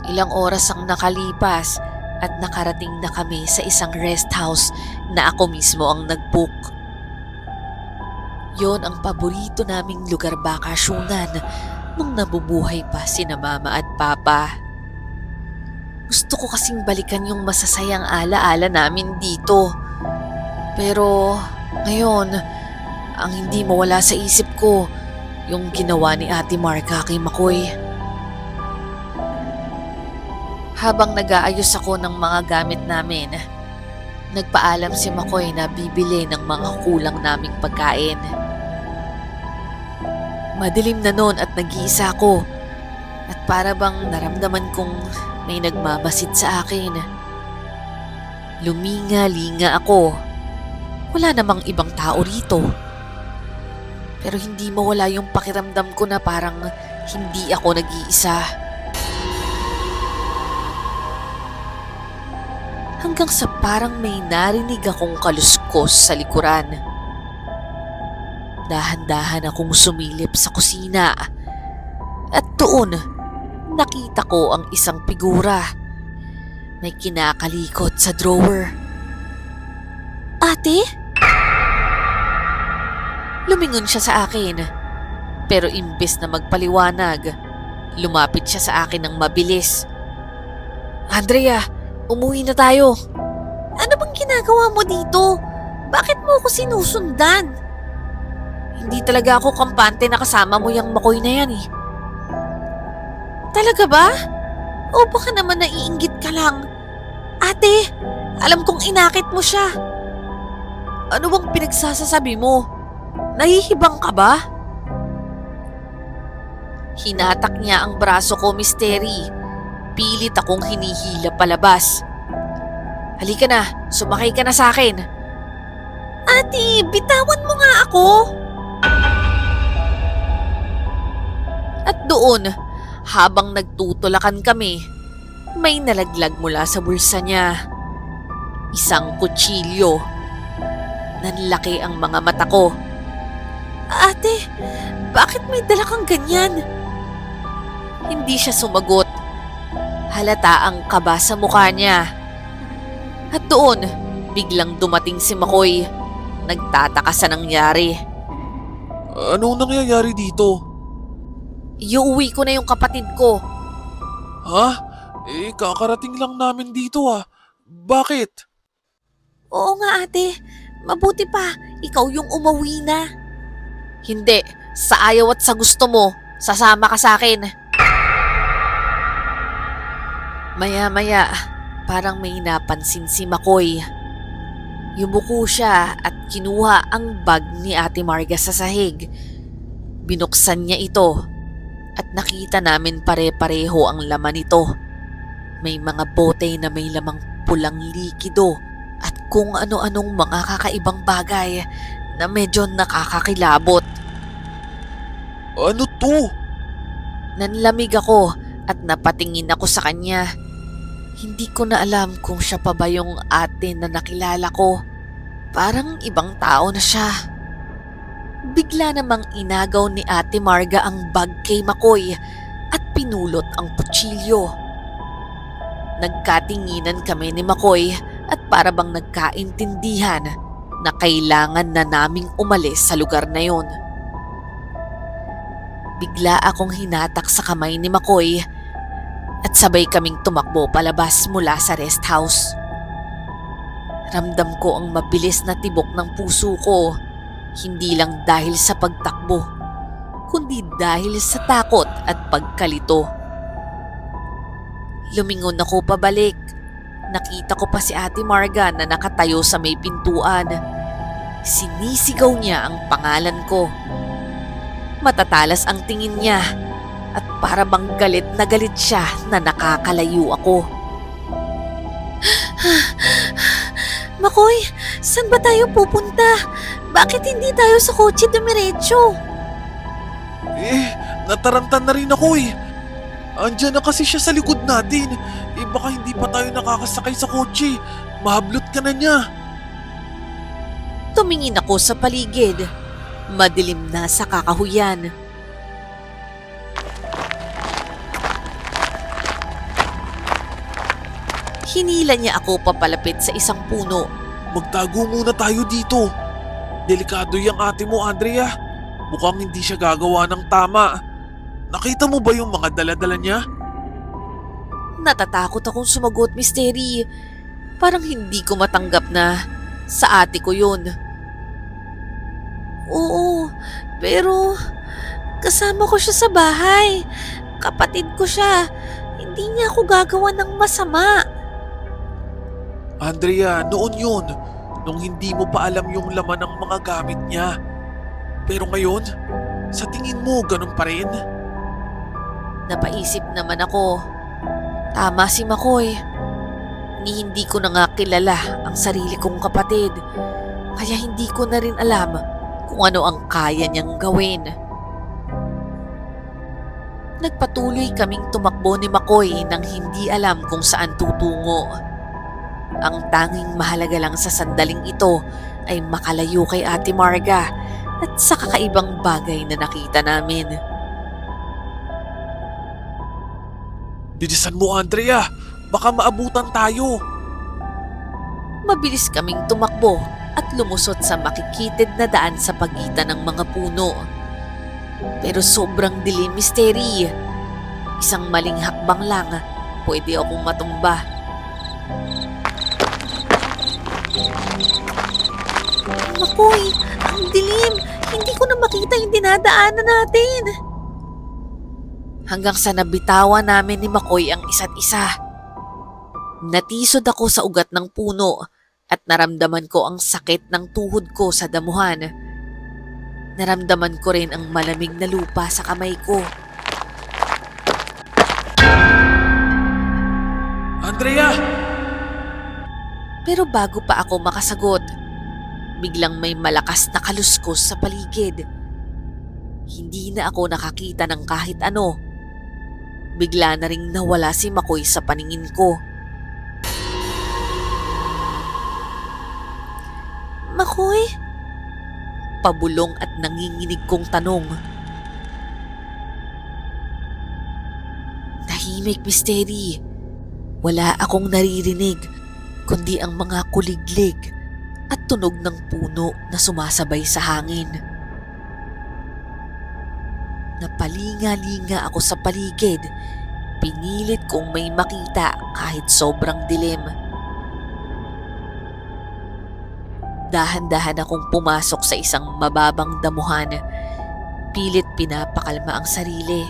Ilang oras ang nakalipas at nakarating na kami sa isang rest house na ako mismo ang nag-book. Yon ang paborito naming lugar bakasyunan nung nabubuhay pa sina mama at papa. Gusto ko kasing balikan yung masasayang alaala namin dito. Pero ngayon, ang hindi mawala sa isip ko, yung ginawa ni Ate Marga kay Makoy. Habang nag-aayos ako ng mga gamit namin, nagpaalam si Makoy na bibili ng mga kulang naming pagkain. Madilim na noon at nag-iisa ako at para bang naramdaman kong may nagmamasid sa akin. Luminga-linga ako. Wala namang ibang tao rito. Pero hindi mawala yung pakiramdam ko na parang hindi ako nag-iisa. Hanggang sa parang may narinig akong kaluskos sa likuran. Dahan-dahan akong sumilip sa kusina at doon nakita ko ang isang figura. May kinakalikot sa drawer. Ate? Lumingon siya sa akin. Pero imbes na magpaliwanag, lumapit siya sa akin ng mabilis. Andrea, umuwi na tayo. Ano bang ginagawa mo dito? Bakit mo ako sinusundan? Hindi talaga ako kampante na kasama mo yung Makoy na yan eh. Talaga ba? O baka naman naiinggit ka lang? Ate, alam kong inakit mo siya. Ano bang pinagsasasabi mo? Nahihibang ka ba? Hinatak niya ang braso ko, Miss Terry. Pilit akong hinihila palabas. Halika na, sumakay ka na sa akin. Ate, bitawan mo nga ako. At doon, habang nagtutulakan kami, may nalaglag mula sa bulsa niya. Isang kutsilyo. Nanlaki ang mga mata ko. Ate, bakit may dala kang ganyan? Hindi siya sumagot. Halata ang kaba sa mukha niya. At doon, biglang dumating si Makoy. Nagtataka sa nangyari.
Anong nangyayari dito?
Iuwi ko na yung kapatid ko.
Ha? Kakarating lang namin dito ah. Bakit?
Oo nga ate, mabuti pa, ikaw yung umuwi na. Hindi, sa ayaw at sa gusto mo, sasama ka sa akin. Maya-maya, parang may napansin si Makoy. Yumuko siya at kinuha ang bag ni Ate Marga sa sahig. Binuksan niya ito at nakita namin pare-pareho ang laman nito. May mga bote na may lamang pulang likido at kung ano-anong mga kakaibang bagay na medyo nakakakilabot.
Ano to?
Nanlamig ako at napatingin ako sa kanya. Hindi ko na alam kung siya pa ba yung ate na nakilala ko. Parang ibang tao na siya. Bigla namang inagaw ni Ate Marga ang bag kay Makoy at pinulot ang kutsilyo. Nagkatinginan kami ni Makoy at para bang nagkaintindihan na kailangan na naming umalis sa lugar na yon. Bigla akong hinatak sa kamay ni Makoy at sabay kaming tumakbo palabas mula sa rest house. Ramdam ko ang mabilis na tibok ng puso ko, hindi lang dahil sa pagtakbo, kundi dahil sa takot at pagkalito. Lumingon ako pabalik. Nakita ko pa si Ate Marga na nakatayo sa may pintuan. Sinisigaw niya ang pangalan ko. Matatalas ang tingin niya at para bang galit na galit siya na nakakalayo ako. Makoy, saan ba tayo pupunta? Bakit hindi tayo sa kotse dumiretso?
Natarantan na rin ako eh. Andiyan na kasi siya sa likod natin. Baka hindi pa tayo nakakasakay sa kotse. Mahablot ka na niya.
Tumingin ako sa paligid. Madilim na sa kakahuyan. Hinila niya ako papalapit sa isang puno.
Magtago muna tayo dito. Delikado yung ate mo, Andrea. Mukhang hindi siya gagawa ng tama. Nakita mo ba yung mga dala-dala niya?
Natatakot akong sumagot, Misteri. Parang hindi ko matanggap na sa ate ko yun. Oo, pero kasama ko siya sa bahay. Kapatid ko siya. Hindi niya ako gagawa ng masama.
Andrea, noon yun. Nung hindi mo pa alam yung laman ng mga gamit niya. Pero ngayon, sa tingin mo, ganun pa rin?
Napaisip naman ako. Tama si Makoy. Hindi ko na nga kilala ang sarili kong kapatid. Kaya hindi ko na rin alam kung ano ang kaya niyang gawin. Nagpatuloy kaming tumakbo ni Makoy nang hindi alam kung saan tutungo. Ang tanging mahalaga lang sa sandaling ito ay makalayo kay Ate Marga at sa kakaibang bagay na nakita namin.
Bilisan mo, Andrea. Baka maabutan tayo.
Mabilis kaming tumakbo at lumusot sa makikitid na daan sa pagitan ng mga puno. Pero sobrang dilim, Misteri. Isang maling hakbang lang, pwede akong matumba. Makoy, ang dilim. Hindi ko na makita yung dinadaanan natin. Hanggang sa nabitawan namin ni Makoy ang isa't isa. Natisod ako sa ugat ng puno at naramdaman ko ang sakit ng tuhod ko sa damuhan. Naramdaman ko rin ang malamig na lupa sa kamay ko.
Andrea!
Pero bago pa ako makasagot, biglang may malakas na kaluskos sa paligid. Hindi na ako nakakita ng kahit ano. Bigla na ring nawala si Makoy sa paningin ko. Makoy? Pabulong at nanginginig kong tanong. Tahimik, Misteri. Wala akong naririnig, kundi ang mga kuliglig at tunog ng puno na sumasabay sa hangin. Napalinga-linga ako sa paligid. Pinilit kong may makita kahit sobrang dilim. Dahan-dahan akong pumasok sa isang mababang damuhan. Pilit pinapakalma ang sarili.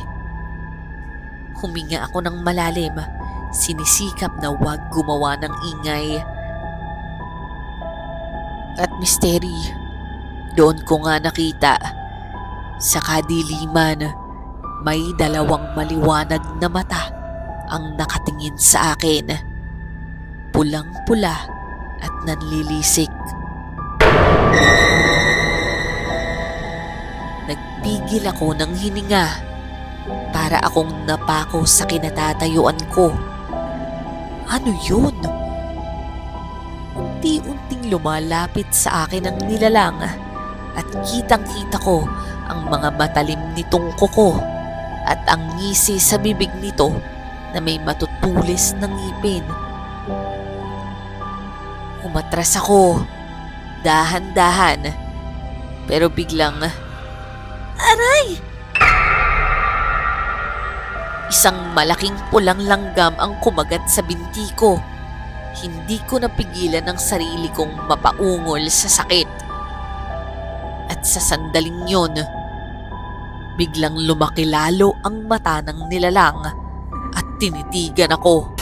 Huminga ako ng malalim. Sinisikap na huwag gumawa ng ingay. At Misteri, doon ko nga nakita, sa kadiliman, may dalawang maliwanag na mata ang nakatingin sa akin. Pulang-pula at nanlilisik. Nagpigil ako ng hininga para akong napako sa kinatatayuan ko. Ano yun? Unti-unting lumalapit sa akin ang nilalang at kitang-kita ko ang mga matalim nitong kuko at ang ngisi sa bibig nito na may matutulis ng ngipin. Umatras ako, dahan-dahan, pero biglang, aray! Isang malaking pulang langgam ang kumagat sa binti ko. Hindi ko napigilan ang sarili kong mapaungol sa sakit. At sa sandaling yon, biglang lumaki lalo ang mata ng nilalang at tinitigan ako.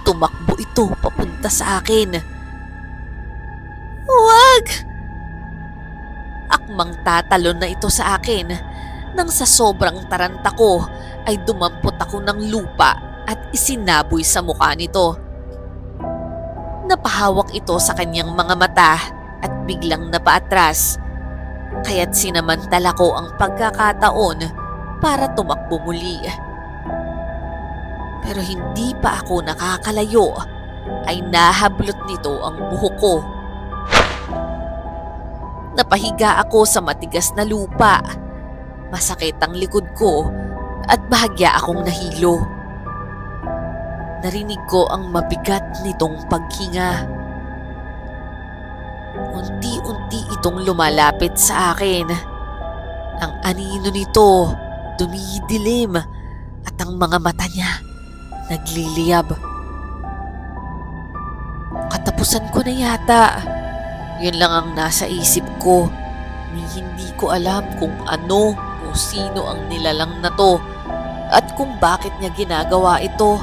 Tumakbo ito papunta sa akin. Huwag! Akmang tatalon na ito sa akin nang sa sobrang taranta ko ay dumampot ako ng lupa at isinaboy sa mukha nito. Napahawak ito sa kanyang mga mata at biglang napaatras, kaya't sinamantala ko ang pagkakataon para tumakbo muli. Pero hindi pa ako nakakalayo ay nahablot nito ang buhok ko. Napahiga ako sa matigas na lupa. Masakit ang likod ko at bahagya akong nahilo. Narinig ko ang mabigat nitong paghinga. Unti-unti itong lumalapit sa akin. Ang anino nito dumidilim at ang mga mata niya nagliliyab. Katapusan ko na yata. Yun lang ang nasa isip ko. Hindi ko alam kung ano o sino ang nilalang na to at kung bakit niya ginagawa ito.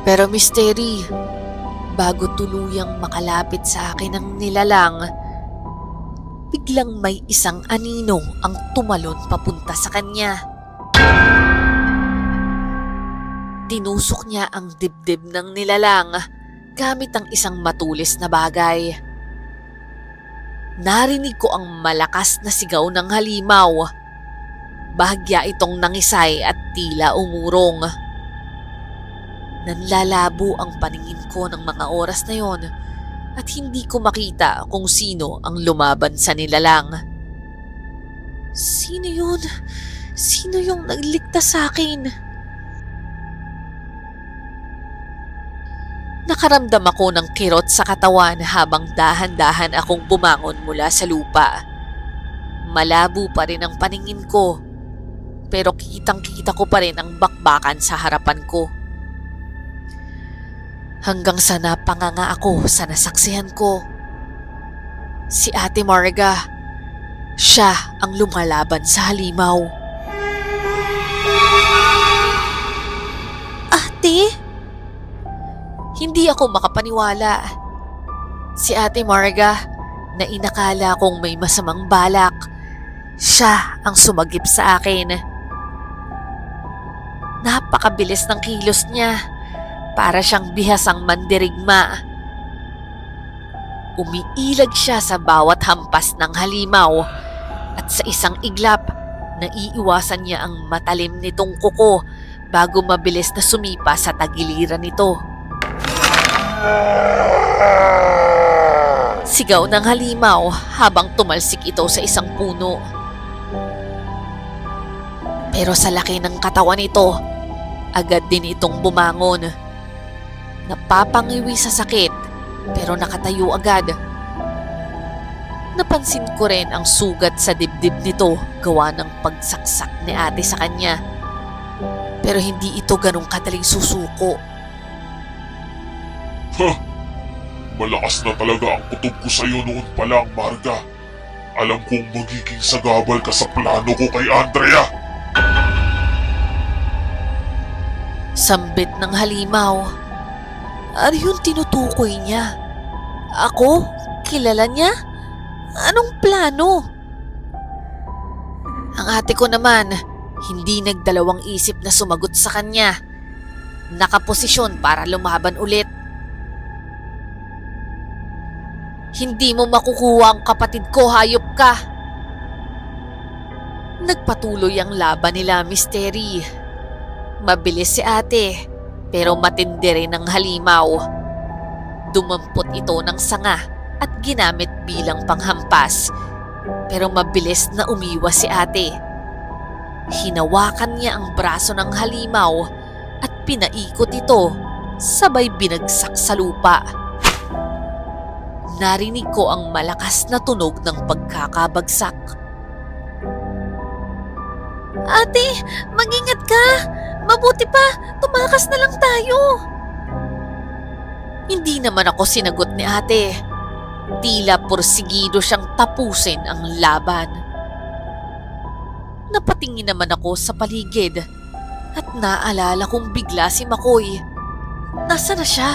Pero Misteri, bago tuluyang makalapit sa akin ang nilalang, biglang may isang anino ang tumalon papunta sa kanya. Tinusok niya ang dibdib ng nilalang gamit ang isang matulis na bagay. Narinig ko ang malakas na sigaw ng halimaw. Bahagya itong nangisay at tila umurong. Nanlalabo ang paningin ko ng mga oras na yon at hindi ko makita kung sino ang lumaban sa nilalang. Sino yun? Sino yung nagligtas sa akin? Nakaramdam ako ng kirot sa katawan habang dahan-dahan akong bumangon mula sa lupa. Malabo pa rin ang paningin ko, pero kitang-kita ko pa rin ang bakbakan sa harapan ko. Hanggang sa napanganga ako sa nasaksihan ko. Si Ate Marga, siya ang lumalaban sa halimaw. Ate? Hindi ako makapaniwala. Si Ate Marga, na inakala kong may masamang balak, siya ang sumagip sa akin. Napakabilis ng kilos niya, para siyang bihasang mandirigma. Umiilag siya sa bawat hampas ng halimaw at sa isang iglap, naiiwasan niya ang matalim nitong kuko bago mabilis na sumipa sa tagiliran nito. Sigaw ng halimaw habang tumalsik ito sa isang puno. Pero sa laki ng katawan nito, agad din itong bumangon. Napapangiwi sa sakit pero nakatayo agad. Napansin ko rin ang sugat sa dibdib nito gawa ng pagsaksak ni ate sa kanya. Pero hindi ito ganong kadaling susuko.
Malakas na talaga ang kutob ko sa'yo noon pa lang, Marga. Alam kong magiging sagabal ka sa plano ko kay Andrea.
Sambit ng halimaw. Ano yung tinutukoy niya? Ako? Kilala niya? Anong plano? Ang ate ko naman, hindi nagdalawang isip na sumagot sa kanya. Nakaposisyon para lumaban ulit. Hindi mo makukuha ang kapatid ko, hayop ka! Nagpatuloy ang laban nila, Misteri. Mabilis si ate, pero matindi rin ang halimaw. Dumampot ito ng sanga at ginamit bilang panghampas, pero mabilis na umiwas si ate. Hinawakan niya ang braso ng halimaw at pinaikot ito, sabay binagsak sa lupa. Narinig ko ang malakas na tunog ng pagkakabagsak. Ate, mag-ingat ka! Mabuti pa, tumakas na lang tayo! Hindi naman ako sinagot ni ate. Tila porsigido siyang tapusin ang laban. Napatingin naman ako sa paligid at naalala kong bigla si Makoy. Nasaan na siya?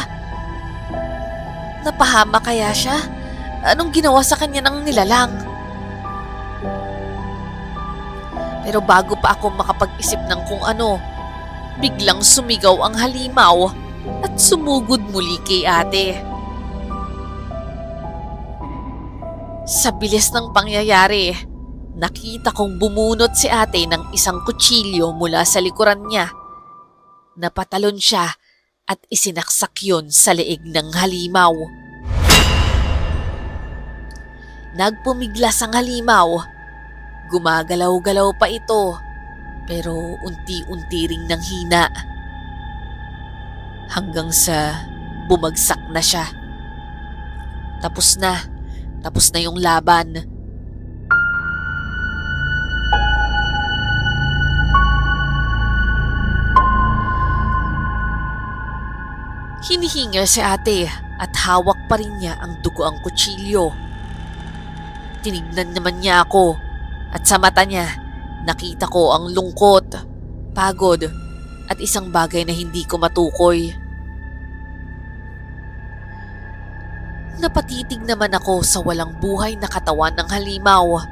Napahama kaya siya? Anong ginawa sa kanya ng nilalang? Pero bago pa ako makapag-isip ng kung ano, biglang sumigaw ang halimaw at sumugod muli kay ate. Sa bilis ng pangyayari, nakita kong bumunot si ate ng isang kutsilyo mula sa likuran niya. Napatalon siya at isinaksak yun sa leeg ng halimaw. Nagpumiglas ang halimaw. Gumagalaw-galaw pa ito, pero unti-unti ring nanghina. Hanggang sa bumagsak na siya. Tapos na yung laban. Hinihingal si ate at hawak pa rin niya ang dugo ang kutsilyo. Tinignan naman niya ako at sa mata niya nakita ko ang lungkot, pagod at isang bagay na hindi ko matukoy. Napatitig naman ako sa walang buhay na katawan ng halimaw.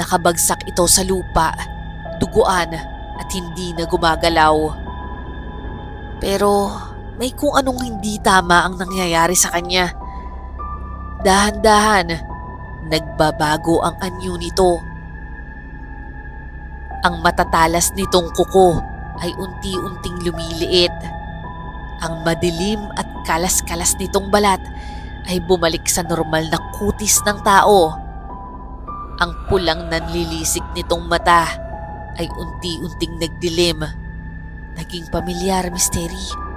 Nakabagsak ito sa lupa, duguan at hindi na gumagalaw. Pero may kung anong hindi tama ang nangyayari sa kanya. Dahan-dahan, nagbabago ang anyo nito. Ang matatalas nitong kuko ay unti-unting lumiliit. Ang madilim at kalas-kalas nitong balat ay bumalik sa normal na kutis ng tao. Ang pulang nanlilisik nitong mata ay unti-unting nagdilim. Naging pamilyar, Misteri.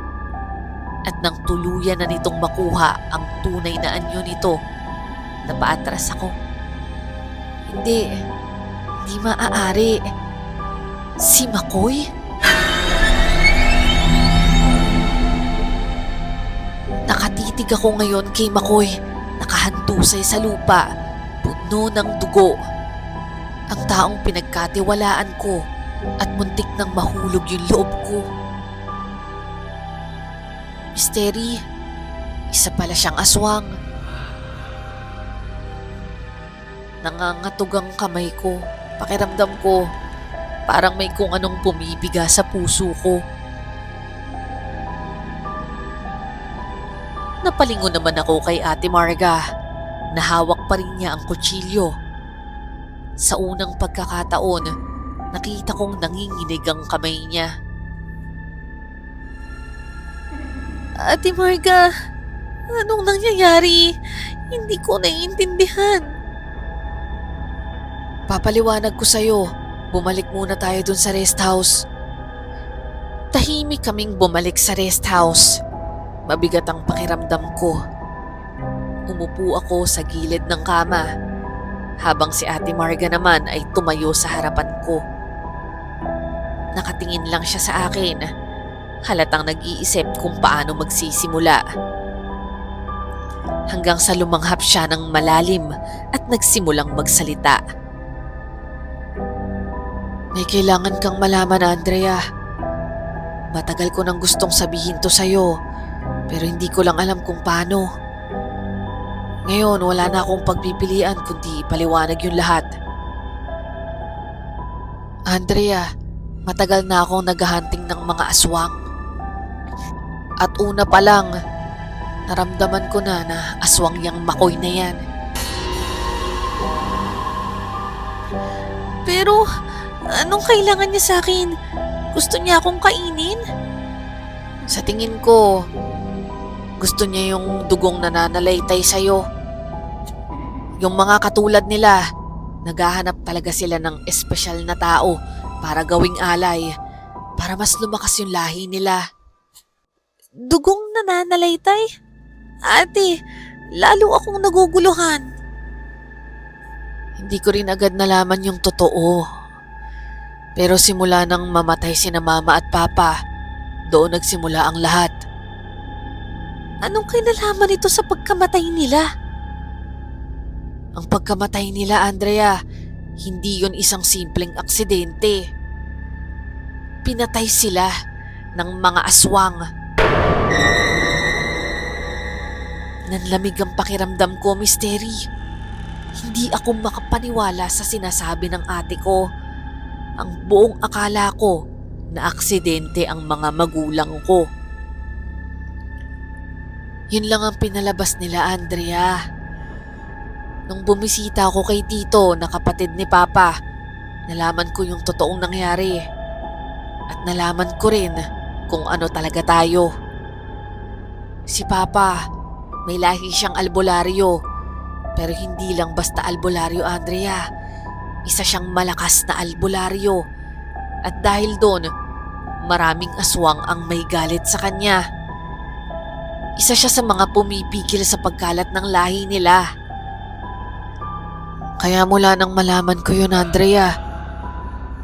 At nang tuluyan na nitong makuha ang tunay na anyo nito, napaatras ako. Hindi maaari. Si Makoy? Nakatitig ako ngayon kay Makoy, nakahandusay sa lupa, puno ng dugo. Ang taong pinagkatiwalaan ko at muntik nang mahulog yung loob ko. Misteri, isa pala siyang aswang. Nangangatog ang kamay ko. Pakiramdam ko, parang may kung anong bumibiga sa puso ko. Napalingon naman ako kay Ate Marga. Nahawak pa rin niya ang kutsilyo. Sa unang pagkakataon, nakita kong nanginginig ang kamay niya. Ate Marga, anong nangyayari? Hindi ko naiintindihan.
Papaliwanag ko sa'yo. Bumalik muna tayo dun sa rest house. Tahimik kaming bumalik sa rest house. Mabigat ang pakiramdam ko. Umupo ako sa gilid ng kama, habang si Ate Marga naman ay tumayo sa harapan ko. Nakatingin lang siya sa akin, halatang nag-iisip kung paano magsisimula. Hanggang sa lumanghap siya ng malalim at nagsimulang magsalita. May kailangan kang malaman, Andrea. Matagal ko nang gustong sabihin to sa'yo, pero hindi ko lang alam kung paano. Ngayon, wala na akong pagpipilian kundi ipaliwanag yung lahat. Andrea, matagal na akong naghahunting ng mga aswang. At una pa lang, naramdaman ko na aswang yang Makoy na yan.
Pero, anong kailangan niya sa akin? Gusto niya akong kainin?
Sa tingin ko, gusto niya yung dugong nananalaytay sa'yo. Yung mga katulad nila, naghahanap talaga sila ng espesyal na tao para gawing alay, para mas lumakas yung lahi nila.
Dugong nananalaytay? Ate, lalo akong naguguluhan.
Hindi ko rin agad nalaman yung totoo. Pero simula nang mamatay sina Mama at Papa, doon nagsimula ang lahat.
Anong kinalaman ito sa pagkamatay nila?
Ang pagkamatay nila, Andrea, hindi yon isang simpleng aksidente. Pinatay sila ng mga aswang. Nanlamig ang pakiramdam ko, Misteri. Hindi ako makapaniwala sa sinasabi ng ate ko. Ang buong akala ko na aksidente ang mga magulang ko. Yun lang ang pinalabas nila, Andrea. Nung bumisita ako kay Tito na kapatid ni Papa, nalaman ko yung totoong nangyari. At nalaman ko rin kung ano talaga tayo. Si Papa, may lahi siyang albularyo. Pero hindi lang basta albularyo, Andrea. Isa siyang malakas na albularyo. At dahil doon, maraming aswang ang may galit sa kanya. Isa siya sa mga pumipigil sa pagkalat ng lahi nila. Kaya mula nang malaman ko yun, Andrea,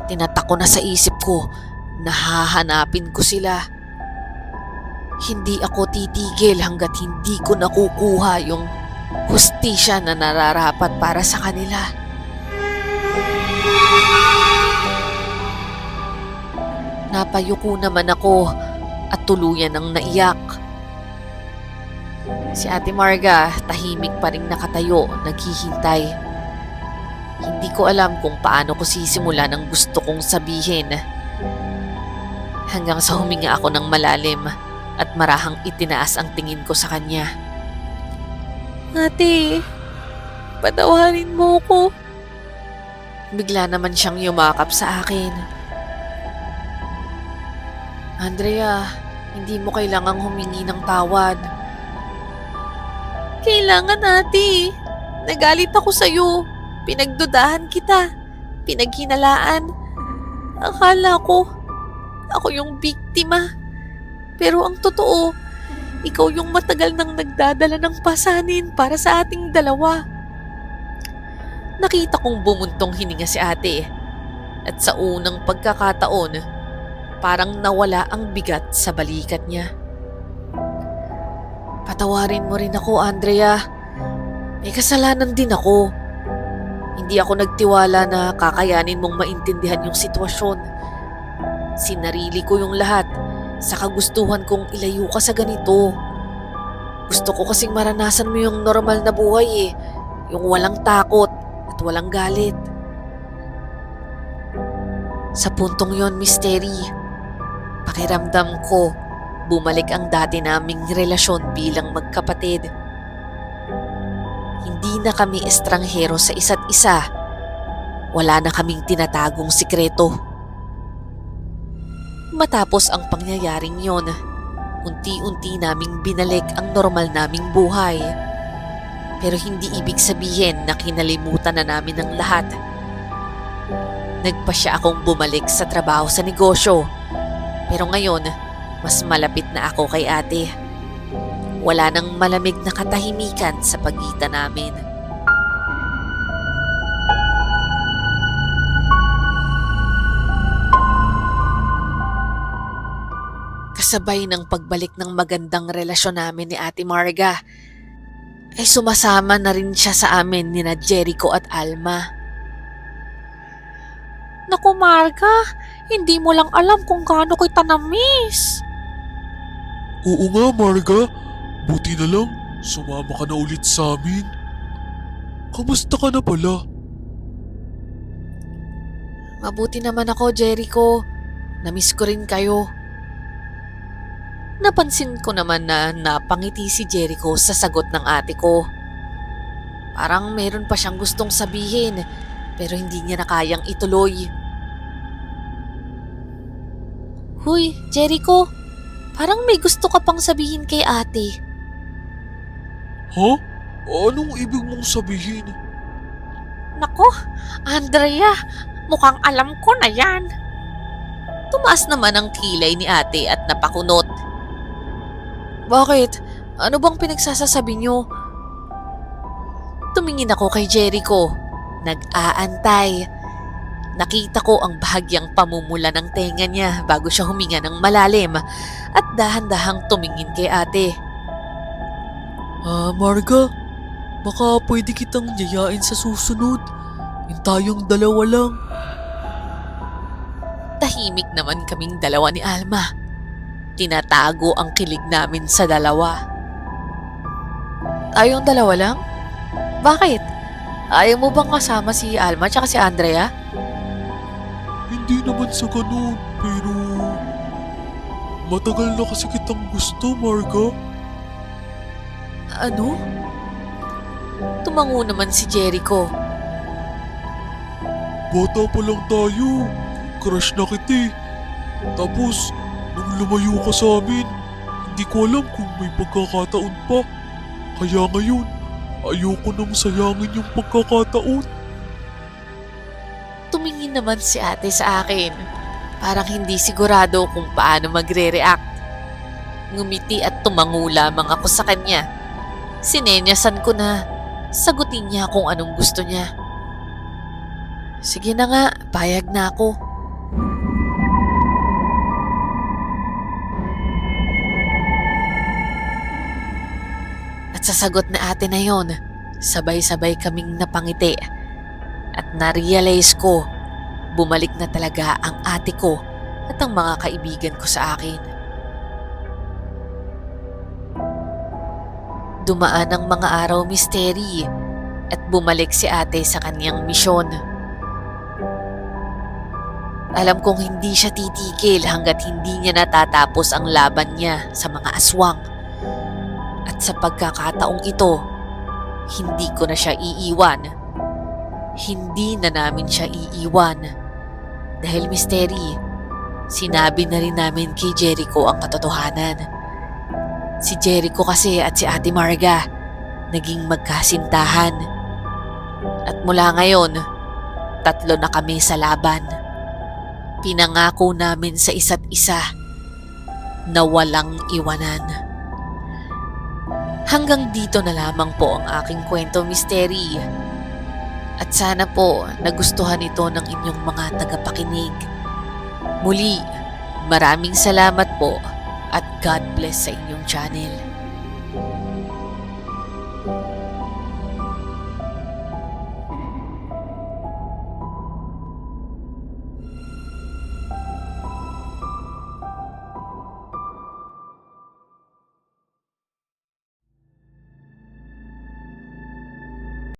tinatak ko na sa isip ko na hahanapin ko sila. Hindi ako titigil hanggat hindi ko nakukuha yung hustisya na nararapat para sa kanila. Napayuko naman ako at tuluyan ng naiyak. Si Ate Marga tahimik pa ring nakatayo, naghihintay. Hindi ko alam kung paano ko sisimula ng gusto kong sabihin. Hanggang sa huminga ako ng malalim at marahang itinaas ang tingin ko sa kanya.
Ate, patawarin mo ko.
Bigla naman siyang yumakap sa akin. Andrea, hindi mo kailangang humingi ng tawad.
Kailangan, ate. Nagalit ako sa'yo. Pinagdudahan kita. Pinaghinalaan. Akala ko, ako yung biktima. Pero ang totoo, ikaw yung matagal nang nagdadala ng pasanin para sa ating dalawa.
Nakita kong bumuntong hininga si ate. At sa unang pagkakataon, parang nawala ang bigat sa balikat niya. Patawarin mo rin ako, Andrea. May kasalanan din ako. Hindi ako nagtiwala na kakayanin mong maintindihan yung sitwasyon. Sinarili ko yung lahat sa kagustuhan kong ilayo ka sa ganito. Gusto ko kasing maranasan mo yung normal na buhay eh. Yung walang takot at walang galit. Sa puntong yon, Misteri, pakiramdam ko bumalik ang dati naming relasyon bilang magkapatid. Hindi na kami estranghero sa isa't isa. Wala na kaming tinatagong sikreto. Matapos ang pangyayaring yon,
unti-unti naming binalik ang normal naming buhay. Pero hindi ibig sabihin na kinalimutan na namin ang lahat. Nagpasya akong bumalik sa trabaho sa negosyo. Pero ngayon, mas malapit na ako kay ate. Wala nang malamig na katahimikan sa pagitan namin. Kasabay ng pagbalik ng magandang relasyon namin ni Ate Marga, ay sumasama na rin siya sa amin ni na Jericho at Alma.
Naku Marga, hindi mo lang alam kung gaano kita na-miss.
Oo nga, Marga. Buti na lang, sumama ka na ulit sa amin. Kamusta ka na pala?
Mabuti naman ako, Jericho. Namiss ko rin kayo. Napansin ko naman na napangiti si Jericho sa sagot ng ate ko. Parang meron pa siyang gustong sabihin pero hindi niya na kayang ituloy. Huy, Jericho, parang may gusto ka pang sabihin kay ate.
Ha? Anong ibig mong sabihin?
Naku, Andrea, mukhang alam ko na yan.
Tumaas naman ang kilay ni ate at napakunot.
Bakit? Ano bang pinagsasasabi niyo?
Tumingin ako kay Jericho. Nag-aantay. Nakita ko ang bahagyang pamumula ng tenga niya bago siya huminga ng malalim at dahan-dahang tumingin kay ate.
Marga, baka pwede kitang yayain sa susunod. Yung tayong dalawa lang.
Tahimik naman kaming dalawa ni Alma. Tinatago ang kilig namin sa dalawa.
Tayong dalawa lang? Bakit? Ayaw mo bang kasama si Alma at si Andrea?
Hindi naman sa ganun, pero... Matagal na kasi kitang gusto, Marga.
Ano? Tumango naman si Jericho.
Bata pa lang tayo. Crush na kita eh. Tapos, nung lumayo ka sa amin, hindi ko alam kung may pagkakataon pa. Kaya ngayon, ayoko nang sayangin yung pagkakataon.
Tumingin naman si ate sa akin. Parang hindi sigurado kung paano magre-react. Ngumiti at tumango lamang ako sa kanya. Sinenyasan ko na sagutin niya kung anong gusto niya. Sige na nga, payag na ako. At sa sagot na ate na yon, sabay-sabay kaming napangiti. At na-realize ko, bumalik na talaga ang ate ko at ang mga kaibigan ko sa akin. Dumaan ang mga araw misteri at bumalik si ate sa kanyang misyon. Alam kong hindi siya titigil hanggat hindi niya natatapos ang laban niya sa mga aswang. At sa pagkakataong ito, hindi ko na siya iiwan. Hindi na namin siya iiwan. Dahil misteri, sinabi na rin namin kay Jericho ang katotohanan. Si Jericho kasi at si Ate Marga naging magkasintahan. At mula ngayon, 3 na kami sa laban. Pinangako namin sa isa't isa na walang iwanan. Hanggang dito na lamang po ang aking kwento misteri. At sana po nagustuhan ito ng inyong mga tagapakinig. Muli, maraming salamat po at God bless sa inyong channel.